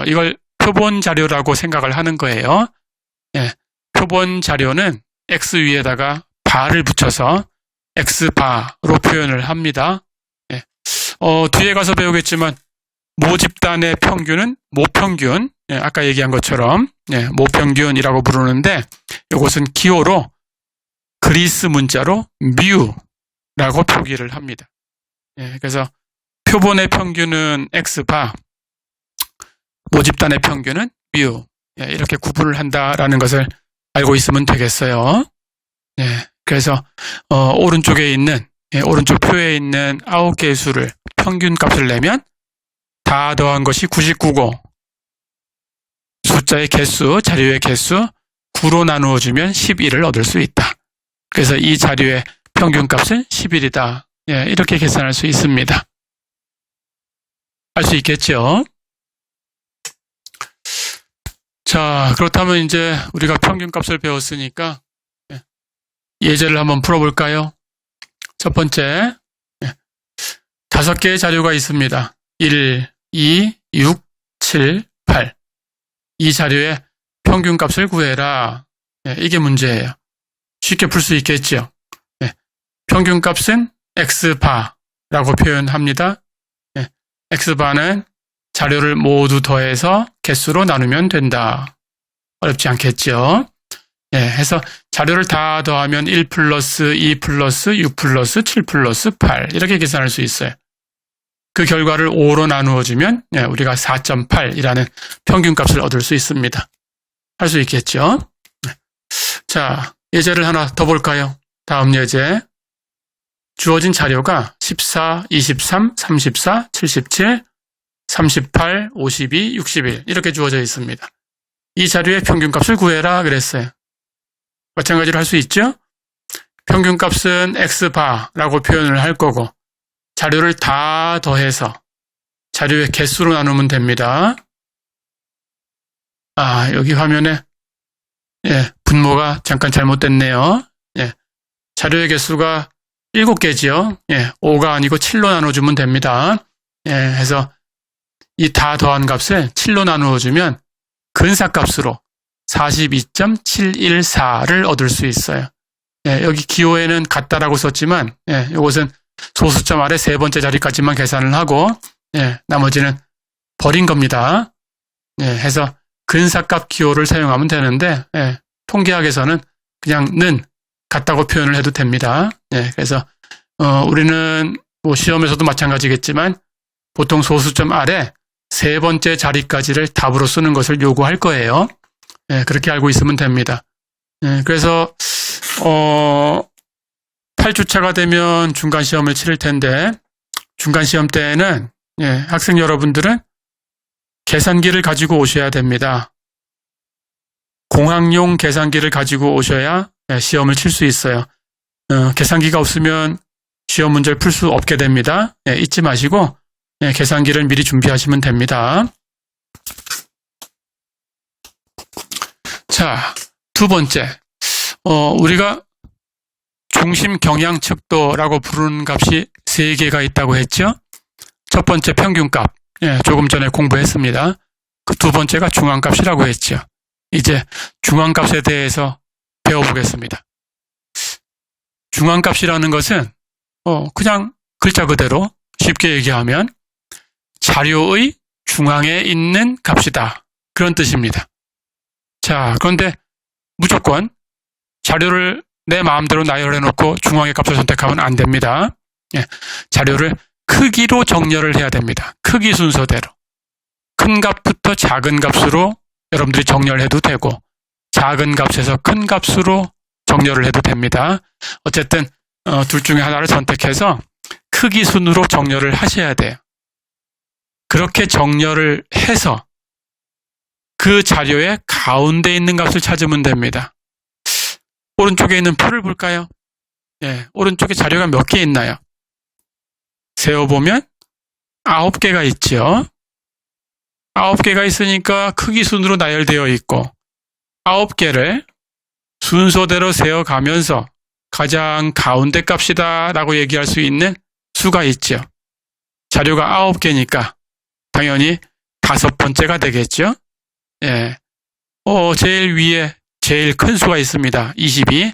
이걸 표본 자료라고 생각을 하는 거예요. 표본 자료는 X 위에다가 바를 붙여서 X바로 표현을 합니다. 뒤에 가서 배우겠지만 모집단의 평균은 모평균, 아까 얘기한 것처럼 모평균이라고 부르는데 이것은 기호로 그리스 문자로 뮤라고 표기를 합니다. 그래서 표본의 평균은 X바, 모집단의 평균은 뮤 이렇게 구분을 한다라는 것을 알고 있으면 되겠어요. 그래서 오른쪽에 있는 오른쪽 표에 있는 9개의 수를 평균값을 내면 다 더한 것이 99고 숫자의 개수, 자료의 개수 9로 나누어 주면 11을 얻을 수 있다. 그래서 이 자료의 평균값은 11이다. 이렇게 계산할 수 있습니다. 알 수 있겠죠? 자, 그렇다면 이제 우리가 평균값을 배웠으니까 예제를 한번 풀어볼까요? 첫 번째, 5개의 자료가 있습니다. 1, 2, 6, 7, 8. 이 자료의 평균값을 구해라. 이게 문제예요. 쉽게 풀 수 있겠죠? 평균값은 X바라고 표현합니다. X바는 자료를 모두 더해서 개수로 나누면 된다. 어렵지 않겠죠? 해서 자료를 다 더하면 1 플러스 2 플러스 6 플러스 7 플러스 8 이렇게 계산할 수 있어요. 그 결과를 5로 나누어 주면 우리가 4.8이라는 평균값을 얻을 수 있습니다. 할 수 있겠죠? 자, 예제를 하나 더 볼까요? 다음 예제. 주어진 자료가 14, 23, 34, 77, 38, 52, 61 이렇게 주어져 있습니다. 이 자료의 평균값을 구해라 그랬어요. 마찬가지로 할 수 있죠? 평균값은 X바라고 표현을 할 거고 자료를 다 더해서 자료의 개수로 나누면 됩니다. 여기 화면에 분모가 잠깐 잘못됐네요. 자료의 개수가 7개지요. 5가 아니고 7로 나눠주면 됩니다. 해서 이 다 더한 값을 7로 나누어주면 근사값으로 42.714를 얻을 수 있어요. 여기 기호에는 같다라고 썼지만 이것은 소수점 아래 세 번째 자리까지만 계산을 하고 나머지는 버린 겁니다. 해서 근사값 기호를 사용하면 되는데 통계학에서는 그냥 는 같다고 표현을 해도 됩니다. 네, 그래서 우리는 뭐 시험에서도 마찬가지겠지만 보통 소수점 아래 세 번째 자리까지를 답으로 쓰는 것을 요구할 거예요. 네, 그렇게 알고 있으면 됩니다. 네, 그래서 8주차가 되면 중간시험을 치를 텐데 중간시험 때에는 학생 여러분들은 계산기를 가지고 오셔야 됩니다. 공학용 계산기를 가지고 오셔야 시험을 칠 수 있어요. 계산기가 없으면 시험 문제를 풀 수 없게 됩니다. 잊지 마시고 계산기를 미리 준비하시면 됩니다. 자, 두 번째, 우리가 중심 경향 척도라고 부르는 값이 세 개가 있다고 했죠. 첫 번째 평균값, 조금 전에 공부했습니다. 그 두 번째가 중앙값이라고 했죠. 이제 중앙값에 대해서 배워보겠습니다. 중앙값이라는 것은 그냥 글자 그대로 쉽게 얘기하면 자료의 중앙에 있는 값이다. 그런 뜻입니다. 자, 그런데 무조건 자료를 내 마음대로 나열해놓고 중앙의 값을 선택하면 안 됩니다. 자료를 크기로 정렬을 해야 됩니다. 크기 순서대로. 큰 값부터 작은 값으로 여러분들이 정렬해도 되고 작은 값에서 큰 값으로 정렬을 해도 됩니다. 어쨌든 둘 중에 하나를 선택해서 크기 순으로 정렬을 하셔야 돼요. 그렇게 정렬을 해서 그 자료의 가운데 있는 값을 찾으면 됩니다. 오른쪽에 있는 표를 볼까요? 오른쪽에 자료가 몇 개 있나요? 세어보면 9개가 있죠. 9개가 있으니까 크기 순으로 나열되어 있고 9개를 순서대로 세어가면서 가장 가운데 값이다 라고 얘기할 수 있는 수가 있죠. 자료가 9개니까 당연히 5번째가 되겠죠. 제일 위에 제일 큰 수가 있습니다. 22.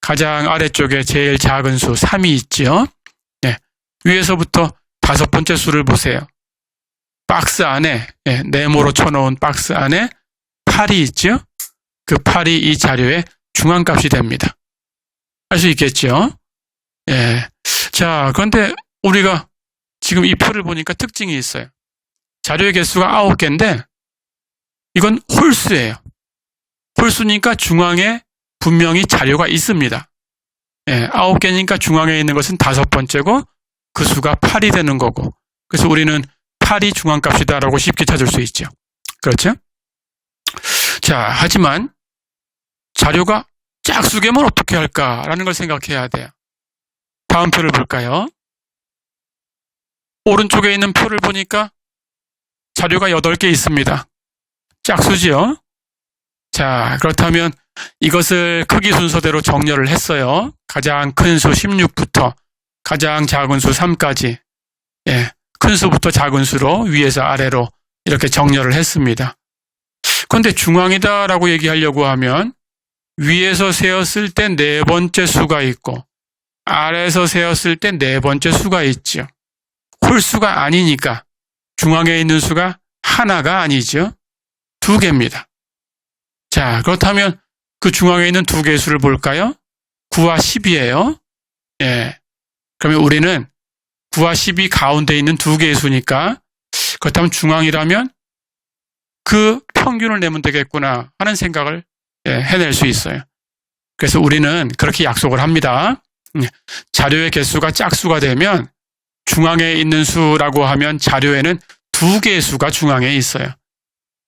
가장 아래쪽에 제일 작은 수 3이 있죠. 위에서부터 5번째 수를 보세요. 박스 안에, 네모로 쳐놓은 박스 안에 8이 있죠. 그 8이 이 자료의 중앙값이 됩니다. 알 수 있겠죠? 자, 그런데 우리가 지금 이 표를 보니까 특징이 있어요. 자료의 개수가 9개인데 이건 홀수예요. 홀수니까 중앙에 분명히 자료가 있습니다. 9개니까 중앙에 있는 것은 5번째고 그 수가 8이 되는 거고 그래서 우리는 8이 중앙값이다라고 쉽게 찾을 수 있죠. 그렇죠? 자, 하지만 자료가 짝수개면 어떻게 할까라는 걸 생각해야 돼요. 다음 표를 볼까요? 오른쪽에 있는 표를 보니까 자료가 8개 있습니다. 짝수지요? 자, 그렇다면 이것을 크기 순서대로 정렬을 했어요. 가장 큰 수 16부터 가장 작은 수 3까지 큰 수부터 작은 수로 위에서 아래로 이렇게 정렬을 했습니다. 그런데 중앙이다라고 얘기하려고 하면 위에서 세었을 때 4번째 수가 있고 아래에서 세었을 때 4번째 수가 있죠. 홀수가 아니니까 중앙에 있는 수가 하나가 아니죠. 2개입니다. 자, 그렇다면 그 중앙에 있는 2개의 수를 볼까요? 9와 10이에요. 그러면 우리는 9와 10이 가운데 있는 2개의 수니까 그렇다면 중앙이라면 그 평균을 내면 되겠구나 하는 생각을 해낼 수 있어요. 그래서 우리는 그렇게 약속을 합니다. 자료의 개수가 짝수가 되면 중앙에 있는 수라고 하면 자료에는 2개의 수가 중앙에 있어요.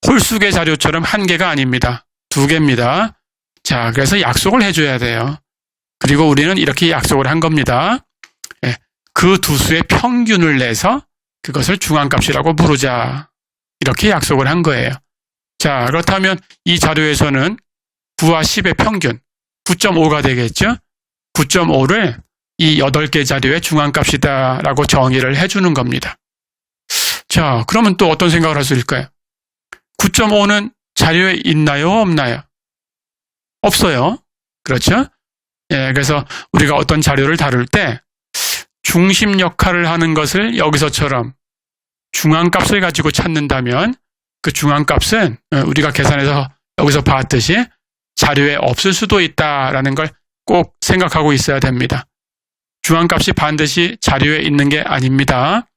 홀수계 자료처럼 1개가 아닙니다. 2개입니다. 자, 그래서 약속을 해줘야 돼요. 그리고 우리는 이렇게 약속을 한 겁니다. 그 두 수의 평균을 내서 그것을 중앙값이라고 부르자. 이렇게 약속을 한 거예요. 자, 그렇다면 이 자료에서는 9와 10의 평균 9.5가 되겠죠? 9.5를 이 8개 자료의 중앙값이다 라고 정의를 해주는 겁니다. 자, 그러면 또 어떤 생각을 할 수 있을까요? 9.5는 자료에 있나요? 없나요? 없어요. 그렇죠? 그래서 우리가 어떤 자료를 다룰 때 중심 역할을 하는 것을 여기서처럼 중앙값을 가지고 찾는다면 그 중앙값은 우리가 계산해서 여기서 봤듯이 자료에 없을 수도 있다라는 걸 꼭 생각하고 있어야 됩니다. 중앙값이 반드시 자료에 있는 게 아닙니다.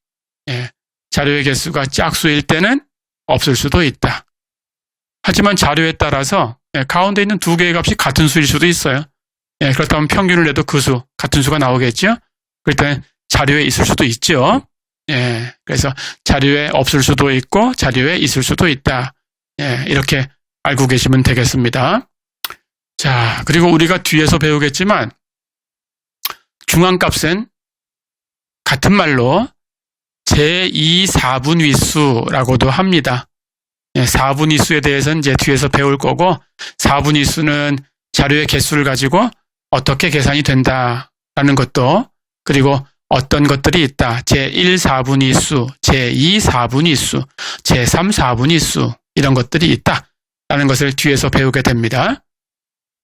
자료의 개수가 짝수일 때는 없을 수도 있다. 하지만 자료에 따라서 가운데 있는 두 개의 값이 같은 수일 수도 있어요. 그렇다면 평균을 내도 그 수, 같은 수가 나오겠죠? 그럴 때는 자료에 있을 수도 있죠. 그래서 자료에 없을 수도 있고 자료에 있을 수도 있다. 이렇게 알고 계시면 되겠습니다. 자, 그리고 우리가 뒤에서 배우겠지만 중앙값은 같은 말로 제2사분위수라고도 합니다. 4분위수에 대해서는 이제 뒤에서 배울 거고 4분위수는 자료의 개수를 가지고 어떻게 계산이 된다라는 것도 그리고 어떤 것들이 있다. 제1사분위수, 제2사분위수, 제3사분위수 이런 것들이 있다라는 것을 뒤에서 배우게 됩니다.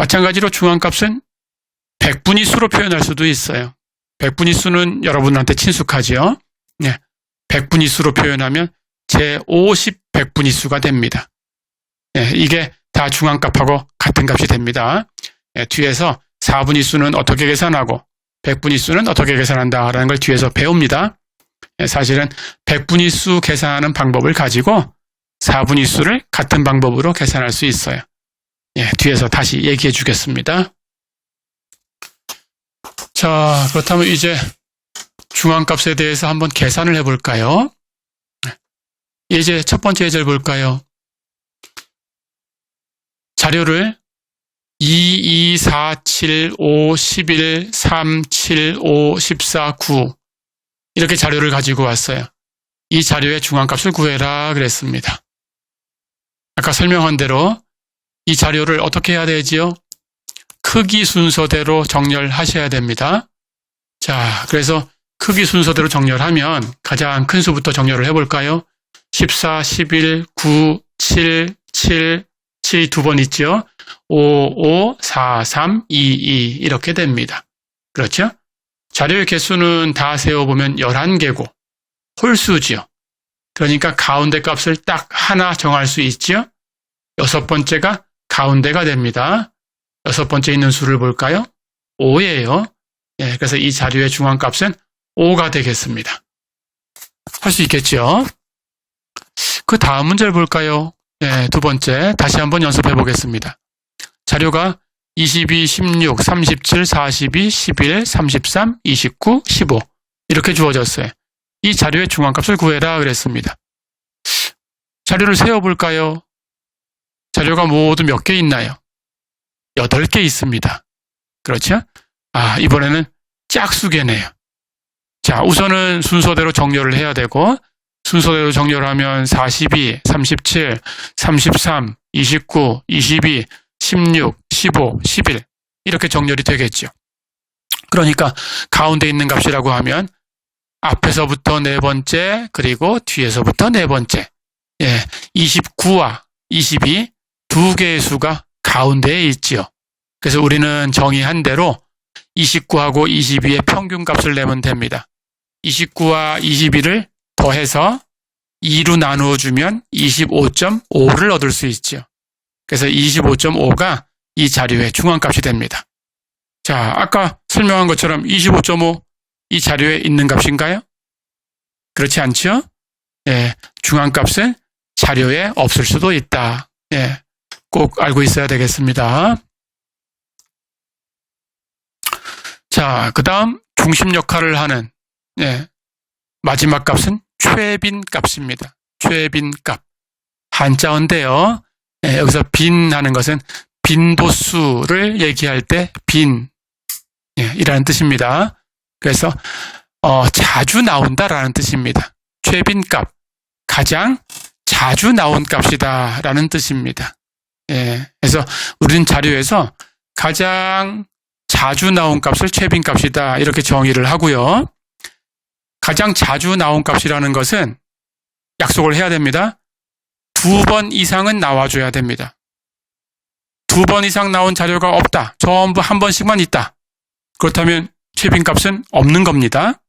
마찬가지로 중앙값은 백분위수로 표현할 수도 있어요. 백분위수는 여러분한테 친숙하죠. 100분위수로 표현하면 제50 백분위수가 됩니다. 이게 다 중앙값하고 같은 값이 됩니다. 뒤에서 4분위수는 어떻게 계산하고 100분위수는 어떻게 계산한다라는 걸 뒤에서 배웁니다. 사실은 100분위수 계산하는 방법을 가지고 4분위수를 같은 방법으로 계산할 수 있어요. 뒤에서 다시 얘기해 주겠습니다. 자, 그렇다면 이제 중앙값에 대해서 한번 계산을 해볼까요? 이제 첫 번째 예제를 볼까요? 자료를 2, 2, 4, 7, 5, 11, 3, 7, 5, 14, 9 이렇게 자료를 가지고 왔어요. 이 자료의 중앙값을 구해라 그랬습니다. 아까 설명한 대로 이 자료를 어떻게 해야 되지요? 크기 순서대로 정렬하셔야 됩니다. 자, 그래서 크기 순서대로 정렬하면 가장 큰 수부터 정렬을 해볼까요? 14, 11, 9, 7, 7, 7 두 번 있죠? 5, 5, 4, 3, 2, 2 이렇게 됩니다. 그렇죠? 자료의 개수는 다 세어보면 11개고 홀수지요. 그러니까 가운데 값을 딱 하나 정할 수 있지요? 여섯 번째가 가운데가 됩니다. 여섯 번째 있는 수를 볼까요? 5예요. 그래서 이 자료의 중앙값은 5가 되겠습니다. 할 수 있겠죠? 그 다음 문제를 볼까요? 두 번째 다시 한번 연습해 보겠습니다. 자료가 22, 16, 37, 42, 11, 33, 29, 15 이렇게 주어졌어요. 이 자료의 중앙값을 구해라 그랬습니다. 자료를 세어볼까요? 자료가 모두 몇 개 있나요? 8개 있습니다. 그렇죠? 이번에는 짝수개네요. 자, 우선은 순서대로 정렬을 해야 되고 순서대로 정렬하면 42, 37, 33, 29, 22, 16, 15, 11 이렇게 정렬이 되겠죠. 그러니까 가운데 있는 값이라고 하면 앞에서부터 네 번째 그리고 뒤에서부터 네 번째 29와 22 두 개의 수가 가운데에 있지요. 그래서 우리는 정의한 대로 29하고 22의 평균값을 내면 됩니다. 29와 22를 더해서 2로 나누어 주면 25.5를 얻을 수 있죠. 그래서 25.5가 이 자료의 중앙값이 됩니다. 자, 아까 설명한 것처럼 25.5 이 자료에 있는 값인가요? 그렇지 않죠? 중앙값은 자료에 없을 수도 있다. 꼭 알고 있어야 되겠습니다. 자, 그 다음 중심 역할을 하는 마지막 값은 최빈 값입니다. 최빈 값. 한자어인데요. 여기서 빈 하는 것은 빈도수를 얘기할 때 빈 이라는 뜻입니다. 그래서 자주 나온다라는 뜻입니다. 최빈 값. 가장 자주 나온 값이다 라는 뜻입니다. 그래서 우리는 자료에서 가장 자주 나온 값을 최빈 값이다 이렇게 정의를 하고요. 가장 자주 나온 값이라는 것은 약속을 해야 됩니다. 2번 이상은 나와줘야 됩니다. 2번 이상 나온 자료가 없다. 전부 한 번씩만 있다. 그렇다면 최빈 값은 없는 겁니다.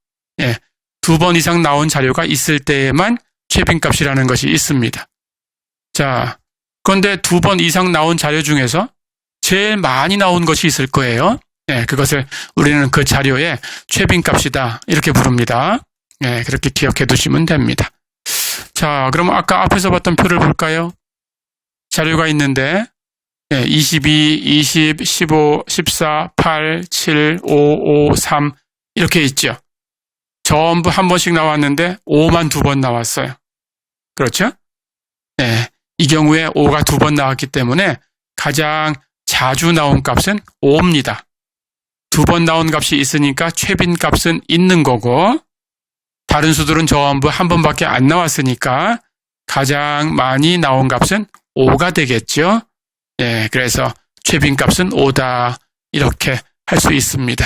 2번 이상 나온 자료가 있을 때에만 최빈 값이라는 것이 있습니다. 자, 그런데 2번 이상 나온 자료 중에서 제일 많이 나온 것이 있을 거예요. 그것을 우리는 그 자료의 최빈값이다 이렇게 부릅니다. 그렇게 기억해 두시면 됩니다. 자, 그럼 아까 앞에서 봤던 표를 볼까요? 자료가 있는데 22, 20, 15, 14, 8, 7, 5, 5, 3 이렇게 있죠. 전부 한 번씩 나왔는데 5만 2번 나왔어요. 그렇죠? 이 경우에 5가 2번 나왔기 때문에 가장 자주 나온 값은 5입니다. 2번 나온 값이 있으니까 최빈 값은 있는 거고, 다른 수들은 전부 한 번밖에 안 나왔으니까 가장 많이 나온 값은 5가 되겠죠. 그래서 최빈 값은 5다 이렇게 할 수 있습니다.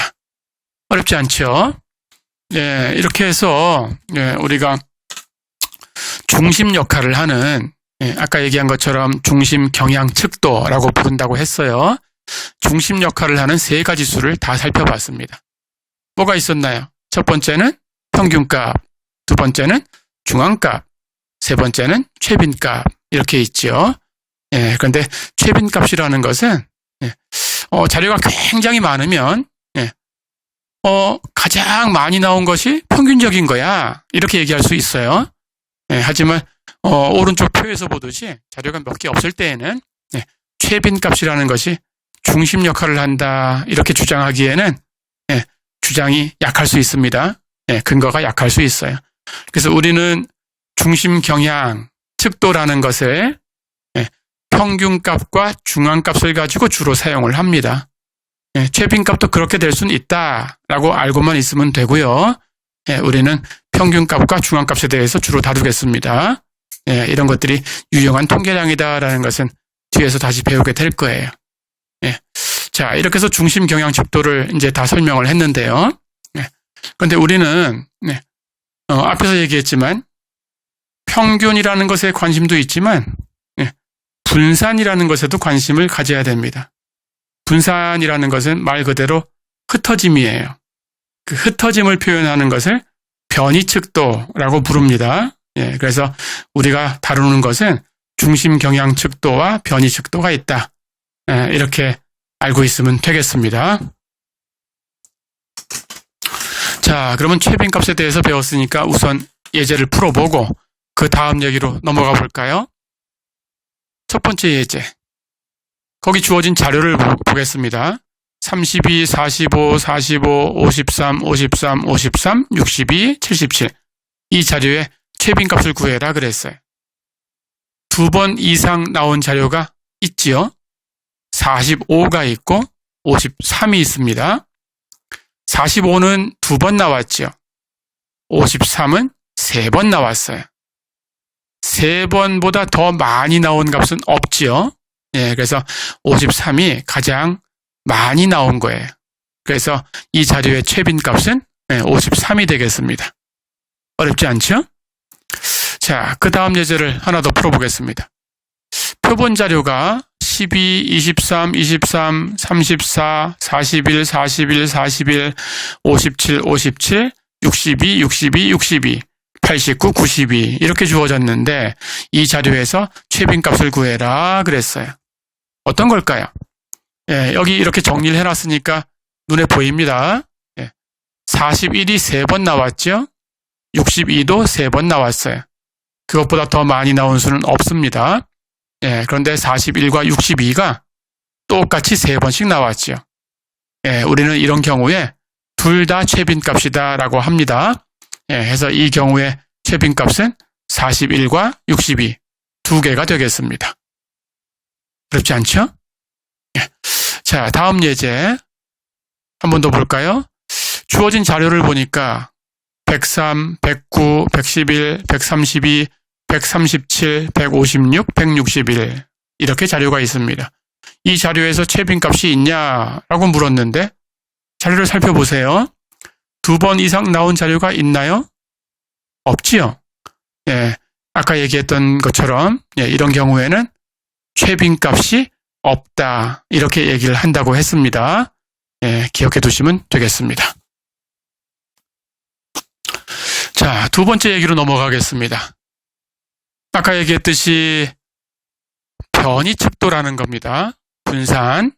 어렵지 않죠? 이렇게 해서 우리가 중심 역할을 하는 아까 얘기한 것처럼 중심 경향 측도라고 부른다고 했어요. 중심 역할을 하는 세 가지 수를 다 살펴봤습니다. 뭐가 있었나요? 첫 번째는 평균값, 두 번째는 중앙값, 세 번째는 최빈값 이렇게 있죠. 그런데 최빈값이라는 것은 자료가 굉장히 많으면 가장 많이 나온 것이 평균적인 거야 이렇게 얘기할 수 있어요. 하지만 오른쪽 표에서 보듯이 자료가 몇 개 없을 때에는 최빈값이라는 것이 중심 역할을 한다 이렇게 주장하기에는 주장이 약할 수 있습니다. 근거가 약할 수 있어요. 그래서 우리는 중심 경향 측도라는 것을 평균값과 중앙값을 가지고 주로 사용을 합니다. 최빈값도 그렇게 될 수는 있다라고 알고만 있으면 되고요. 우리는 평균값과 중앙값에 대해서 주로 다루겠습니다. 이런 것들이 유용한 통계량이다라는 것은 뒤에서 다시 배우게 될 거예요. 자, 이렇게 해서 중심 경향 측도를 이제 다 설명을 했는데요. 그런데 우리는 앞에서 얘기했지만 평균이라는 것에 관심도 있지만 분산이라는 것에도 관심을 가져야 됩니다. 분산이라는 것은 말 그대로 흩어짐이에요. 그 흩어짐을 표현하는 것을 변이측도라고 부릅니다. 그래서 우리가 다루는 것은 중심 경향 측도와 변이측도가 있다. 이렇게 알고 있으면 되겠습니다. 자, 그러면 최빈값에 대해서 배웠으니까 우선 예제를 풀어보고 그 다음 얘기로 넘어가 볼까요? 첫 번째 예제. 거기 주어진 자료를 보겠습니다. 32, 45, 45, 53, 53, 53, 62, 77. 이 자료에 최빈값을 구해라 그랬어요. 2번 이상 나온 자료가 있지요. 45가 있고 53이 있습니다. 45는 2번 나왔죠. 53은 3번 나왔어요. 3번보다 더 많이 나온 값은 없지요. 그래서 53이 가장 많이 나온 거예요. 그래서 이 자료의 최빈값은 53이 되겠습니다. 어렵지 않죠? 자, 그 다음 예제를 하나 더 풀어보겠습니다. 표본 자료가 12, 23, 23, 34, 41, 41, 41, 57, 57, 62, 62, 62, 89, 92 이렇게 주어졌는데 이 자료에서 최빈값을 구해라 그랬어요. 어떤 걸까요? 여기 이렇게 정리를 해놨으니까 눈에 보입니다. 41이 3번 나왔죠? 62도 3번 나왔어요. 그것보다 더 많이 나온 수는 없습니다. 그런데 41과 62가 똑같이 3번씩 나왔죠. 우리는 이런 경우에 둘 다 최빈값이다 라고 합니다. 해서 이 경우에 최빈값은 41과 62 두 개가 되겠습니다. 어렵지 않죠? 자, 다음 예제 한 번 더 볼까요? 주어진 자료를 보니까 103, 109, 111, 132, 137, 156, 161 이렇게 자료가 있습니다. 이 자료에서 최빈값이 있냐라고 물었는데 자료를 살펴보세요. 2번 이상 나온 자료가 있나요? 없지요. 아까 얘기했던 것처럼 이런 경우에는 최빈값이 없다 이렇게 얘기를 한다고 했습니다. 기억해 두시면 되겠습니다. 자, 두 번째 얘기로 넘어가겠습니다. 아까 얘기했듯이 변이측도라는 겁니다. 분산.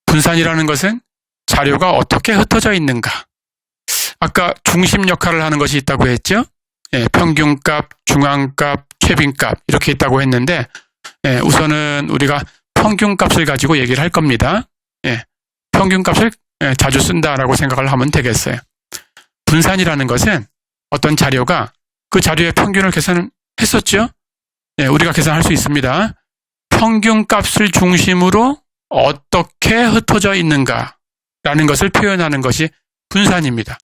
분산이라는 것은 자료가 어떻게 흩어져 있는가. 아까 중심 역할을 하는 것이 있다고 했죠? 예, 평균값, 중앙값, 최빈값 이렇게 있다고 했는데 예, 우선은 우리가 평균값을 가지고 얘기를 할 겁니다. 예, 평균값을 자주 쓴다라고 생각을 하면 되겠어요. 분산이라는 것은 어떤 자료가 그 자료의 평균을 계산했었죠? 예, 우리가 계산할 수 있습니다. 평균값을 중심으로 어떻게 흩어져 있는가라는 것을 표현하는 것이 분산입니다.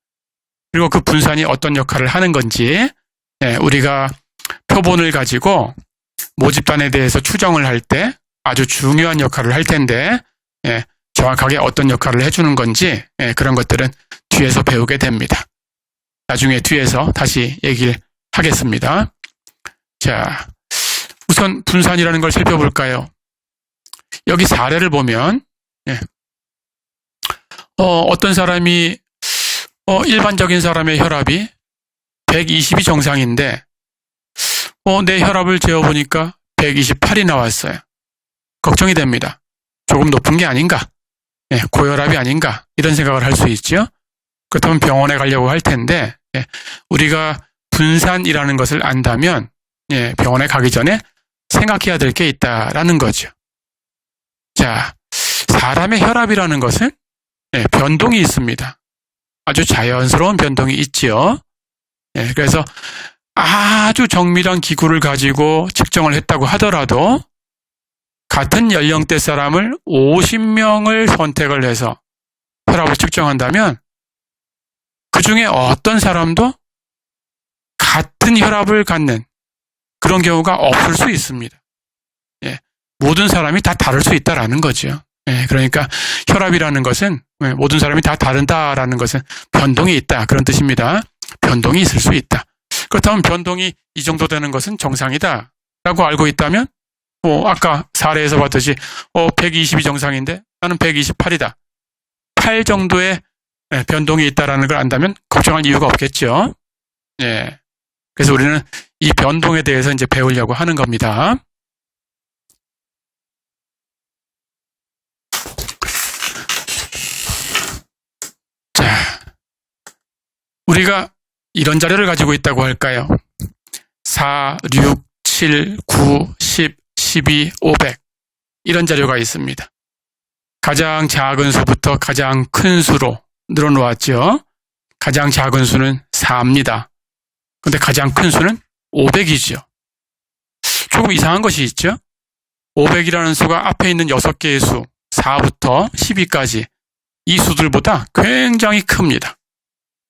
그리고 그 분산이 어떤 역할을 하는 건지 우리가 표본을 가지고 모집단에 대해서 추정을 할 때 아주 중요한 역할을 할 텐데 정확하게 어떤 역할을 해주는 건지 그런 것들은 뒤에서 배우게 됩니다. 나중에 뒤에서 다시 얘기를 하겠습니다. 자, 우선 분산이라는 걸 살펴볼까요? 여기 사례를 보면 어떤 사람이 일반적인 사람의 혈압이 120이 정상인데 내 혈압을 재어보니까 128이 나왔어요. 걱정이 됩니다. 조금 높은 게 아닌가? 고혈압이 아닌가? 이런 생각을 할 수 있죠. 그렇다면 병원에 가려고 할 텐데 우리가 분산이라는 것을 안다면 병원에 가기 전에 생각해야 될 게 있다라는 거죠. 자, 사람의 혈압이라는 것은 변동이 있습니다. 아주 자연스러운 변동이 있지요. 그래서 아주 정밀한 기구를 가지고 측정을 했다고 하더라도 같은 연령대 사람을 50명을 선택을 해서 혈압을 측정한다면 그 중에 어떤 사람도 같은 혈압을 갖는 그런 경우가 없을 수 있습니다. 모든 사람이 다 다를 수 있다라는 거죠. 그러니까 혈압이라는 것은 모든 사람이 다 다르다라는 것은 변동이 있다 그런 뜻입니다. 변동이 있을 수 있다. 그렇다면 변동이 이 정도 되는 것은 정상이다 라고 알고 있다면 아까 사례에서 봤듯이 120이 정상인데 나는 128이다. 8 정도의 변동이 있다라는 걸 안다면 걱정할 이유가 없겠죠. 그래서 우리는 이 변동에 대해서 이제 배우려고 하는 겁니다. 자, 우리가 이런 자료를 가지고 있다고 할까요? 4, 6, 7, 9, 10, 12, 500 이런 자료가 있습니다. 가장 작은 수부터 가장 큰 수로 늘어놓았죠. 가장 작은 수는 4입니다. 그런데 가장 큰 수는 500이죠. 조금 이상한 것이 있죠. 500이라는 수가 앞에 있는 6개의 수 4부터 12까지 이 수들보다 굉장히 큽니다.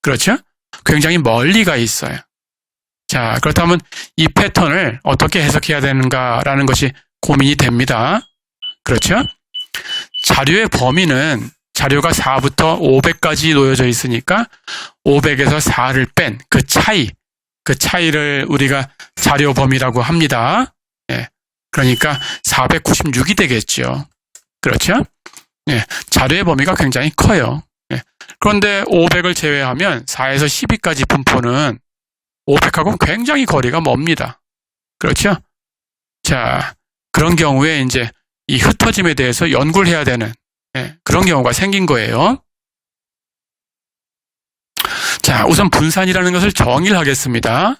그렇죠? 굉장히 멀리 가 있어요. 자, 그렇다면 이 패턴을 어떻게 해석해야 되는가라는 것이 고민이 됩니다. 그렇죠? 자료의 범위는 자료가 4부터 500까지 놓여져 있으니까 500에서 4를 뺀 그 차이를 우리가 자료 범위라고 합니다. 그러니까 496이 되겠죠. 그렇죠? 자료의 범위가 굉장히 커요. 그런데 500을 제외하면 4에서 12까지 분포는 500하고는 굉장히 거리가 멉니다. 그렇죠? 자, 그런 경우에 이제 이 흩어짐에 대해서 연구를 해야 되는 그런 경우가 생긴 거예요. 자, 우선 분산이라는 것을 정의를 하겠습니다.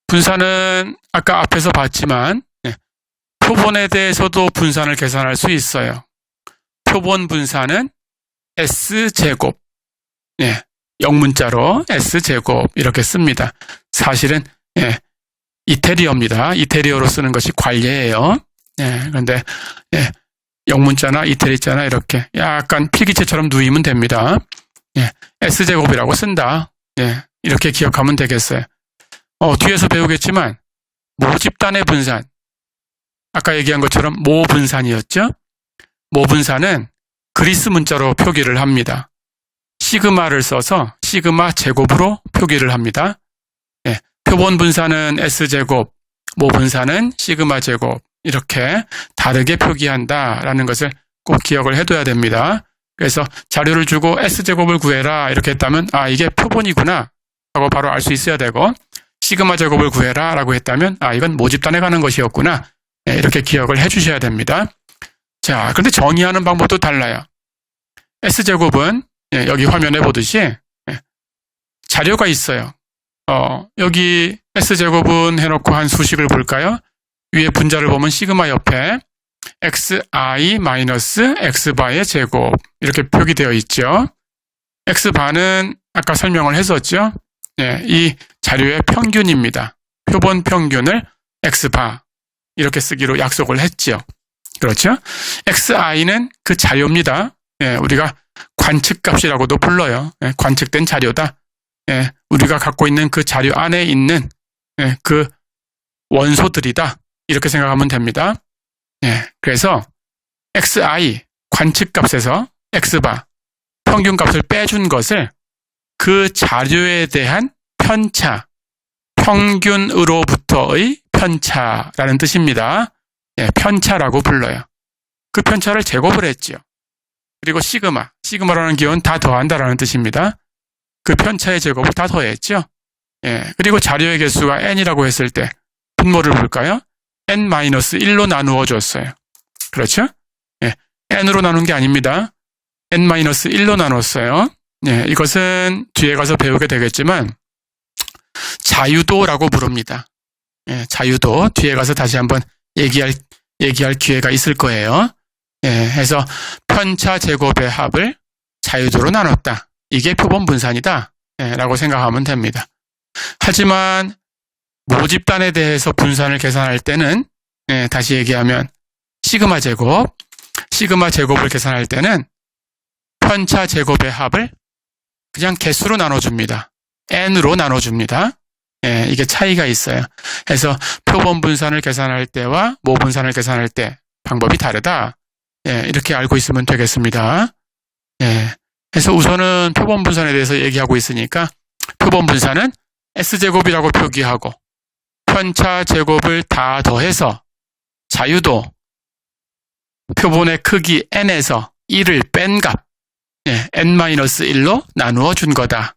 분산은 아까 앞에서 봤지만 표본에 대해서도 분산을 계산할 수 있어요. 표본 분산은 S제곱, 영문자로 S제곱 이렇게 씁니다. 사실은 이태리어입니다. 이태리어로 쓰는 것이 관례예요. 그런데 영문자나 이태리자나 이렇게 약간 필기체처럼 누이면 됩니다. S제곱이라고 쓴다. 이렇게 기억하면 되겠어요. 뒤에서 배우겠지만 모집단의 분산, 아까 얘기한 것처럼 모분산이었죠. 모분산은 그리스 문자로 표기를 합니다. 시그마를 써서 시그마 제곱으로 표기를 합니다. 표본 분산은 S제곱, 모분산은 시그마 제곱 이렇게 다르게 표기한다라는 것을 꼭 기억을 해둬야 됩니다. 그래서 자료를 주고 S제곱을 구해라 이렇게 했다면 이게 표본이구나 하고 바로 알 수 있어야 되고 시그마 제곱을 구해라 라고 했다면 이건 모집단에 가는 것이었구나 이렇게 기억을 해주셔야 됩니다. 자, 그런데 정의하는 방법도 달라요. S제곱은 여기 화면에 보듯이 자료가 있어요. 여기 S제곱은 해놓고 한 수식을 볼까요? 위에 분자를 보면 시그마 옆에 xi 마이너스 x바의 제곱 이렇게 표기되어 있죠. x바는 아까 설명을 했었죠. 이 자료의 평균입니다. 표본 평균을 x바 이렇게 쓰기로 약속을 했죠. 그렇죠? xi는 그 자료입니다. 우리가 관측값이라고도 불러요. 관측된 자료다. 우리가 갖고 있는 그 자료 안에 있는 그 원소들이다. 이렇게 생각하면 됩니다. 그래서 xi 관측값에서 x바 평균값을 빼준 것을 그 자료에 대한 편차, 평균으로부터의 편차라는 뜻입니다. 편차라고 불러요. 그 편차를 제곱을 했죠. 그리고 시그마라는 기호는 다 더한다라는 뜻입니다. 그 편차의 제곱을 다 더했죠. 그리고 자료의 개수가 n이라고 했을 때 분모를 볼까요? n-1로 나누어 줬어요. 그렇죠? n으로 나눈 게 아닙니다. n-1로 나눴어요. 이것은 뒤에 가서 배우게 되겠지만 자유도라고 부릅니다. 자유도 뒤에 가서 다시 한번 얘기할 기회가 있을 거예요. 해서 편차 제곱의 합을 자유도로 나눴다. 이게 표본 분산이다. 라고 생각하면 됩니다. 하지만 모집단에 대해서 분산을 계산할 때는 다시 얘기하면 시그마 제곱을 계산할 때는 편차 제곱의 합을 그냥 개수로 나눠줍니다. n으로 나눠줍니다. 이게 차이가 있어요. 그래서 표본 분산을 계산할 때와 모 분산을 계산할 때 방법이 다르다. 이렇게 알고 있으면 되겠습니다. 그래서 우선은 표본 분산에 대해서 얘기하고 있으니까 표본 분산은 S제곱이라고 표기하고 편차 제곱을 다 더해서 자유도 표본의 크기 n에서 1을 뺀 값 n-1로 나누어 준 거다.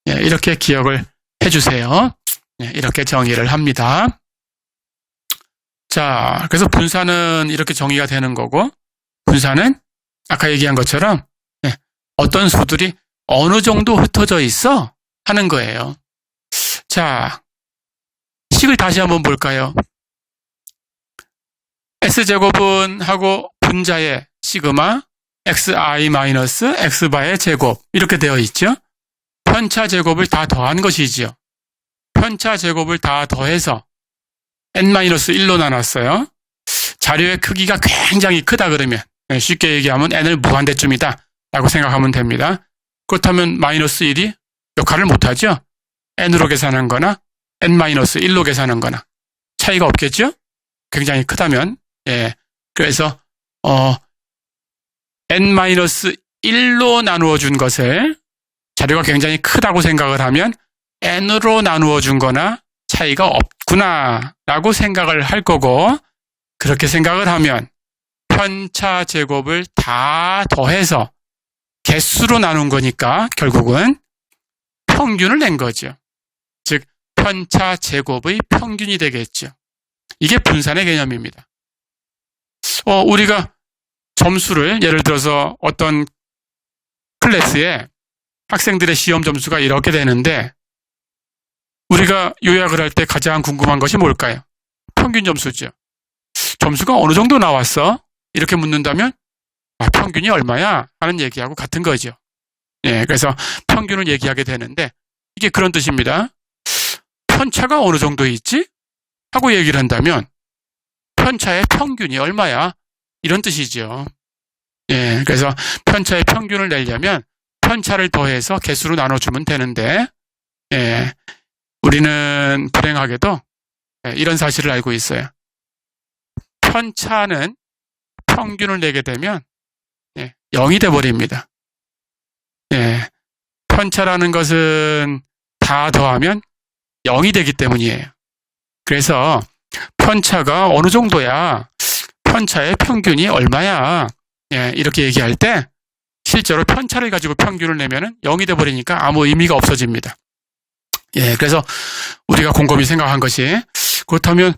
이렇게 기억을 해주세요. 이렇게 정의를 합니다. 자, 그래서 분산은 이렇게 정의가 되는 거고 분산은 아까 얘기한 것처럼 어떤 수들이 어느 정도 흩어져 있어 하는 거예요. 자, 식을 다시 한번 볼까요? S제곱은 하고 분자의 시그마 xi 마이너스 x바의 제곱 이렇게 되어 있죠. 편차 제곱을 다 더한 것이지요. 편차 제곱을 다 더해서 n-1로 나눴어요. 자료의 크기가 굉장히 크다 그러면 쉽게 얘기하면 n을 무한대쯤이다 라고 생각하면 됩니다. 그렇다면 마이너스 1이 역할을 못하죠. n으로 계산한 거나 n-1로 계산한 거나 차이가 없겠죠. 굉장히 크다면 그래서 n-1로 나누어 준 것을 자료가 굉장히 크다고 생각을 하면 n으로 나누어 준 거나 차이가 없구나 라고 생각을 할 거고 그렇게 생각을 하면 편차 제곱을 다 더해서 개수로 나눈 거니까 결국은 평균을 낸 거죠. 즉 편차 제곱의 평균이 되겠죠. 이게 분산의 개념입니다. 우리가 점수를 예를 들어서 어떤 클래스에 학생들의 시험 점수가 이렇게 되는데 우리가 요약을 할 때 가장 궁금한 것이 뭘까요? 평균 점수죠. 점수가 어느 정도 나왔어? 이렇게 묻는다면 평균이 얼마야? 하는 얘기하고 같은 거죠. 그래서 평균을 얘기하게 되는데 이게 그런 뜻입니다. 편차가 어느 정도 있지? 하고 얘기를 한다면 편차의 평균이 얼마야? 이런 뜻이죠. 그래서 편차의 평균을 내려면 편차를 더해서 개수로 나눠주면 되는데 우리는 불행하게도 이런 사실을 알고 있어요. 편차는 평균을 내게 되면 0이 돼버립니다. 편차라는 것은 다 더하면 0이 되기 때문이에요. 그래서 편차가 어느 정도야? 편차의 평균이 얼마야? 이렇게 얘기할 때 실제로 편차를 가지고 평균을 내면은 0이 돼버리니까 아무 의미가 없어집니다. 그래서 우리가 곰곰이 생각한 것이 그렇다면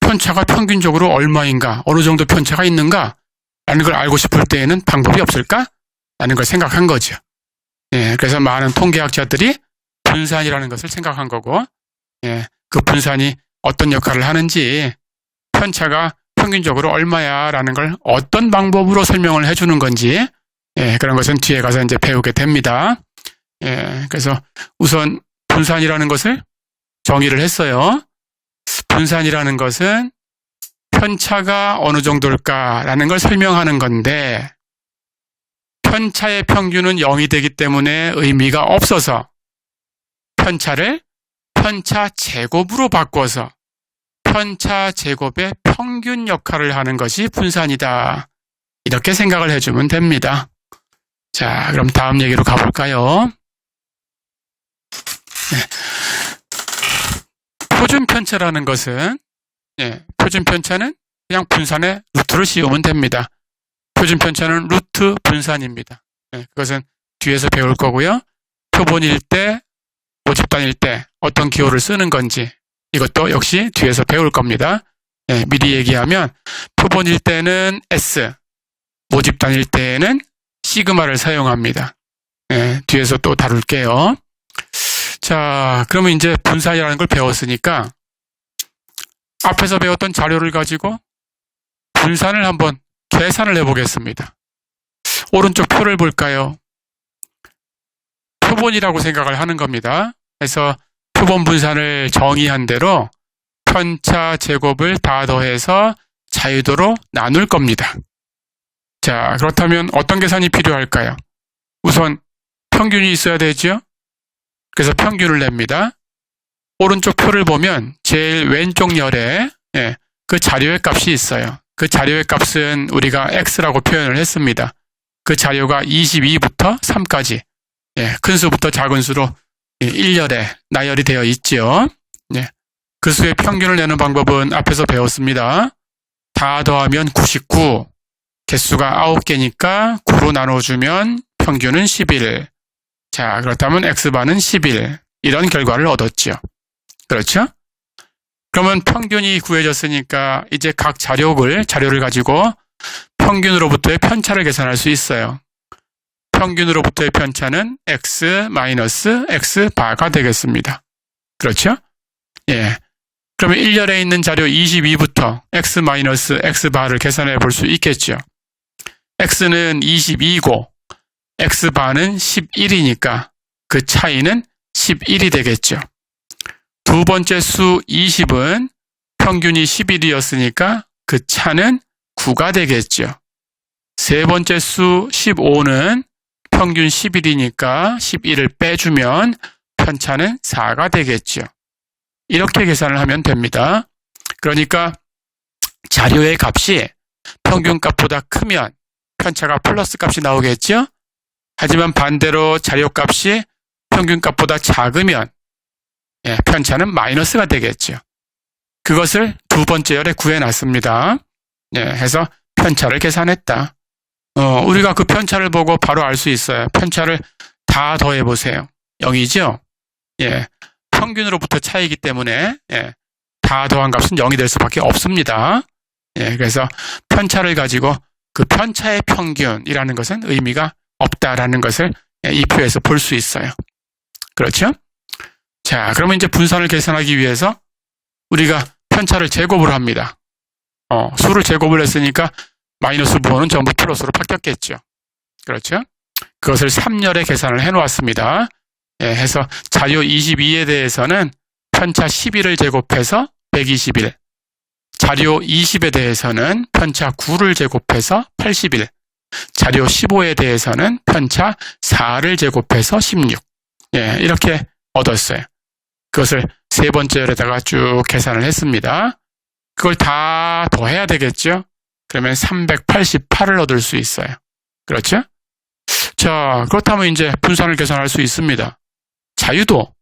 편차가 평균적으로 얼마인가? 어느 정도 편차가 있는가? 라는 걸 알고 싶을 때에는 방법이 없을까? 라는 걸 생각한 거죠. 예, 그래서 많은 통계학자들이 분산이라는 것을 생각한 거고, 예, 그 분산이 어떤 역할을 하는지, 편차가 평균적으로 얼마야 라는 걸 어떤 방법으로 설명을 해주는 건지, 예, 그런 것은 뒤에 가서 이제 배우게 됩니다. 예, 그래서 우선 분산이라는 것을 정의를 했어요. 분산이라는 것은 편차가 어느 정도일까라는 걸 설명하는 건데, 편차의 평균은 0이 되기 때문에 의미가 없어서 편차를 편차 제곱으로 바꿔서 편차 제곱의 평균 역할을 하는 것이 분산이다. 이렇게 생각을 해주면 됩니다. 자, 그럼 다음 얘기로 가볼까요? 네. 표준 편차라는 것은, 표준 편차는 그냥 분산의 루트를 씌우면 됩니다. 표준 편차는 루트 분산입니다. 그것은 뒤에서 배울 거고요. 표본일 때, 모집단일 때 어떤 기호를 쓰는 건지 이것도 역시 뒤에서 배울 겁니다. 미리 얘기하면 표본일 때는 S, 모집단일 때는 시그마를 사용합니다. 뒤에서 또 다룰게요. 자, 그러면 이제 분산이라는 걸 배웠으니까 앞에서 배웠던 자료를 가지고 분산을 한번 계산을 해보겠습니다. 오른쪽 표를 볼까요? 표본이라고 생각을 하는 겁니다. 그래서 표본 분산을 정의한 대로 편차 제곱을 다 더해서 자유도로 나눌 겁니다. 자, 그렇다면 어떤 계산이 필요할까요? 우선 평균이 있어야 되죠? 그래서 평균을 냅니다. 오른쪽 표를 보면 제일 왼쪽 열에 그 자료의 값이 있어요. 그 자료의 값은 우리가 x라고 표현을 했습니다. 그 자료가 22부터 3까지 큰 수부터 작은 수로 1열에 나열이 되어 있죠. 그 수의 평균을 내는 방법은 앞에서 배웠습니다. 다 더하면 99, 개수가 9개니까 9로 나눠주면 평균은 11. 자, 그렇다면 x반은 11. 이런 결과를 얻었죠. 그렇죠? 그러면 평균이 구해졌으니까 이제 각 자료를 가지고 평균으로부터의 편차를 계산할 수 있어요. 평균으로부터의 편차는 x 마이너스 x바가 되겠습니다. 그렇죠? 예. 그러면 1열에 있는 자료 22부터 x 마이너스 x바를 계산해 볼 수 있겠죠. x는 22고 x바는 11이니까 그 차이는 11이 되겠죠. 두 번째 수 20은 평균이 11이었으니까 그 차는 9가 되겠죠. 세 번째 수 15는 평균 11이니까 11을 빼주면 편차는 4가 되겠죠. 이렇게 계산을 하면 됩니다. 그러니까 자료의 값이 평균 값보다 크면 편차가 플러스 값이 나오겠죠. 하지만 반대로 자료 값이 평균 값보다 작으면 편차는 마이너스가 되겠죠. 그것을 두 번째 열에 구해놨습니다. 해서 편차를 계산했다. 우리가 그 편차를 보고 바로 알 수 있어요. 편차를 다 더해보세요. 0이죠? 평균으로부터 차이기 때문에 다 더한 값은 0이 될 수밖에 없습니다. 그래서 편차를 가지고 그 편차의 평균이라는 것은 의미가 없다라는 것을 이 표에서 볼 수 있어요. 그렇죠? 자, 그러면 이제 분산을 계산하기 위해서 우리가 편차를 제곱을 합니다. 수를 제곱을 했으니까 마이너스 부호는 전부 플러스로 바뀌었겠죠. 그렇죠? 그것을 3열에 계산을 해놓았습니다. 해서 자료 22에 대해서는 편차 11을 제곱해서 121, 자료 20에 대해서는 편차 9를 제곱해서 81, 자료 15에 대해서는 편차 4를 제곱해서 16. 이렇게 얻었어요. 그것을 세 번째 열에다가 쭉 계산을 했습니다. 그걸 다 더해야 되겠죠? 그러면 388을 얻을 수 있어요. 그렇죠? 자, 그렇다면 이제 분산을 계산할 수 있습니다. 자유도,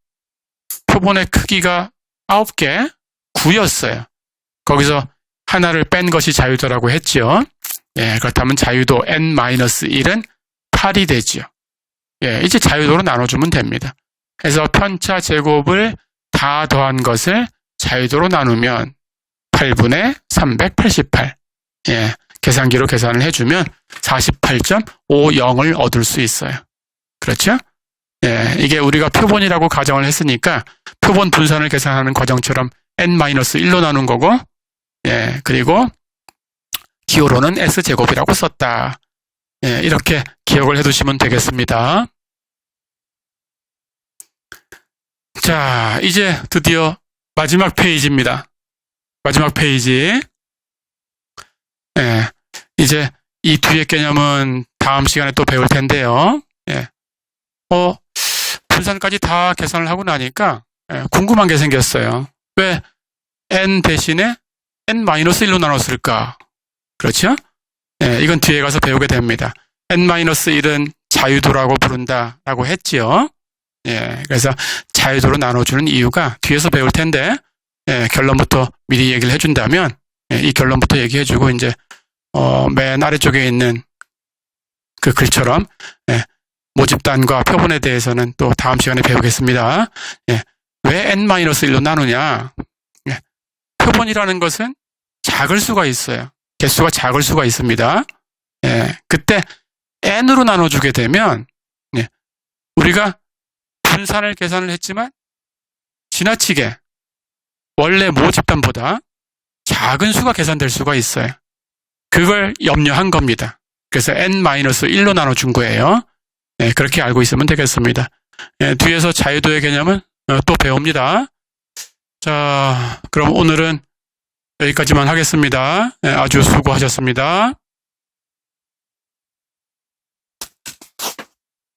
표본의 크기가 9개, 9였어요. 거기서 하나를 뺀 것이 자유도라고 했죠. 그렇다면 자유도 n-1은 8이 되죠. 이제 자유도로 나눠주면 됩니다. 그래서 편차 제곱을 다 더한 것을 자유도로 나누면 8분의 388. 계산기로 계산을 해주면 48.50을 얻을 수 있어요. 그렇죠? 예, 이게 우리가 표본이라고 가정을 했으니까 표본 분산을 계산하는 과정처럼 n-1로 나눈 거고, 예, 그리고 기호로는 s제곱이라고 썼다. 예, 이렇게 기억을 해두시면 되겠습니다. 자, 이제 드디어 마지막 페이지입니다. 마지막 페이지. 예, 이제 이 뒤의 개념은 다음 시간에 또 배울 텐데요. 예, 분산까지 다 계산을 하고 나니까 궁금한 게 생겼어요. 왜 n 대신에 n-1로 나눴을까? 그렇죠? 예, 이건 뒤에 가서 배우게 됩니다. n-1은 자유도라고 부른다라고 했지요. 예, 그래서 자유도로 나눠주는 이유가 뒤에서 배울 텐데, 예, 결론부터 미리 얘기를 해준다면, 예, 이 결론부터 얘기해주고, 이제, 맨 아래쪽에 있는 그 글처럼, 예, 모집단과 표본에 대해서는 또 다음 시간에 배우겠습니다. 예, 왜 n-1로 나누냐? 예, 표본이라는 것은 작을 수가 있어요. 개수가 작을 수가 있습니다. 예, 그때 n으로 나눠주게 되면, 예, 우리가 분산을 계산을 했지만 지나치게 원래 모집단보다 작은 수가 계산될 수가 있어요. 그걸 염려한 겁니다. 그래서 n-1로 나눠준 거예요. 네, 그렇게 알고 있으면 되겠습니다. 네, 뒤에서 자유도의 개념은 또 배웁니다. 자, 그럼 오늘은 여기까지만 하겠습니다. 네, 아주 수고하셨습니다.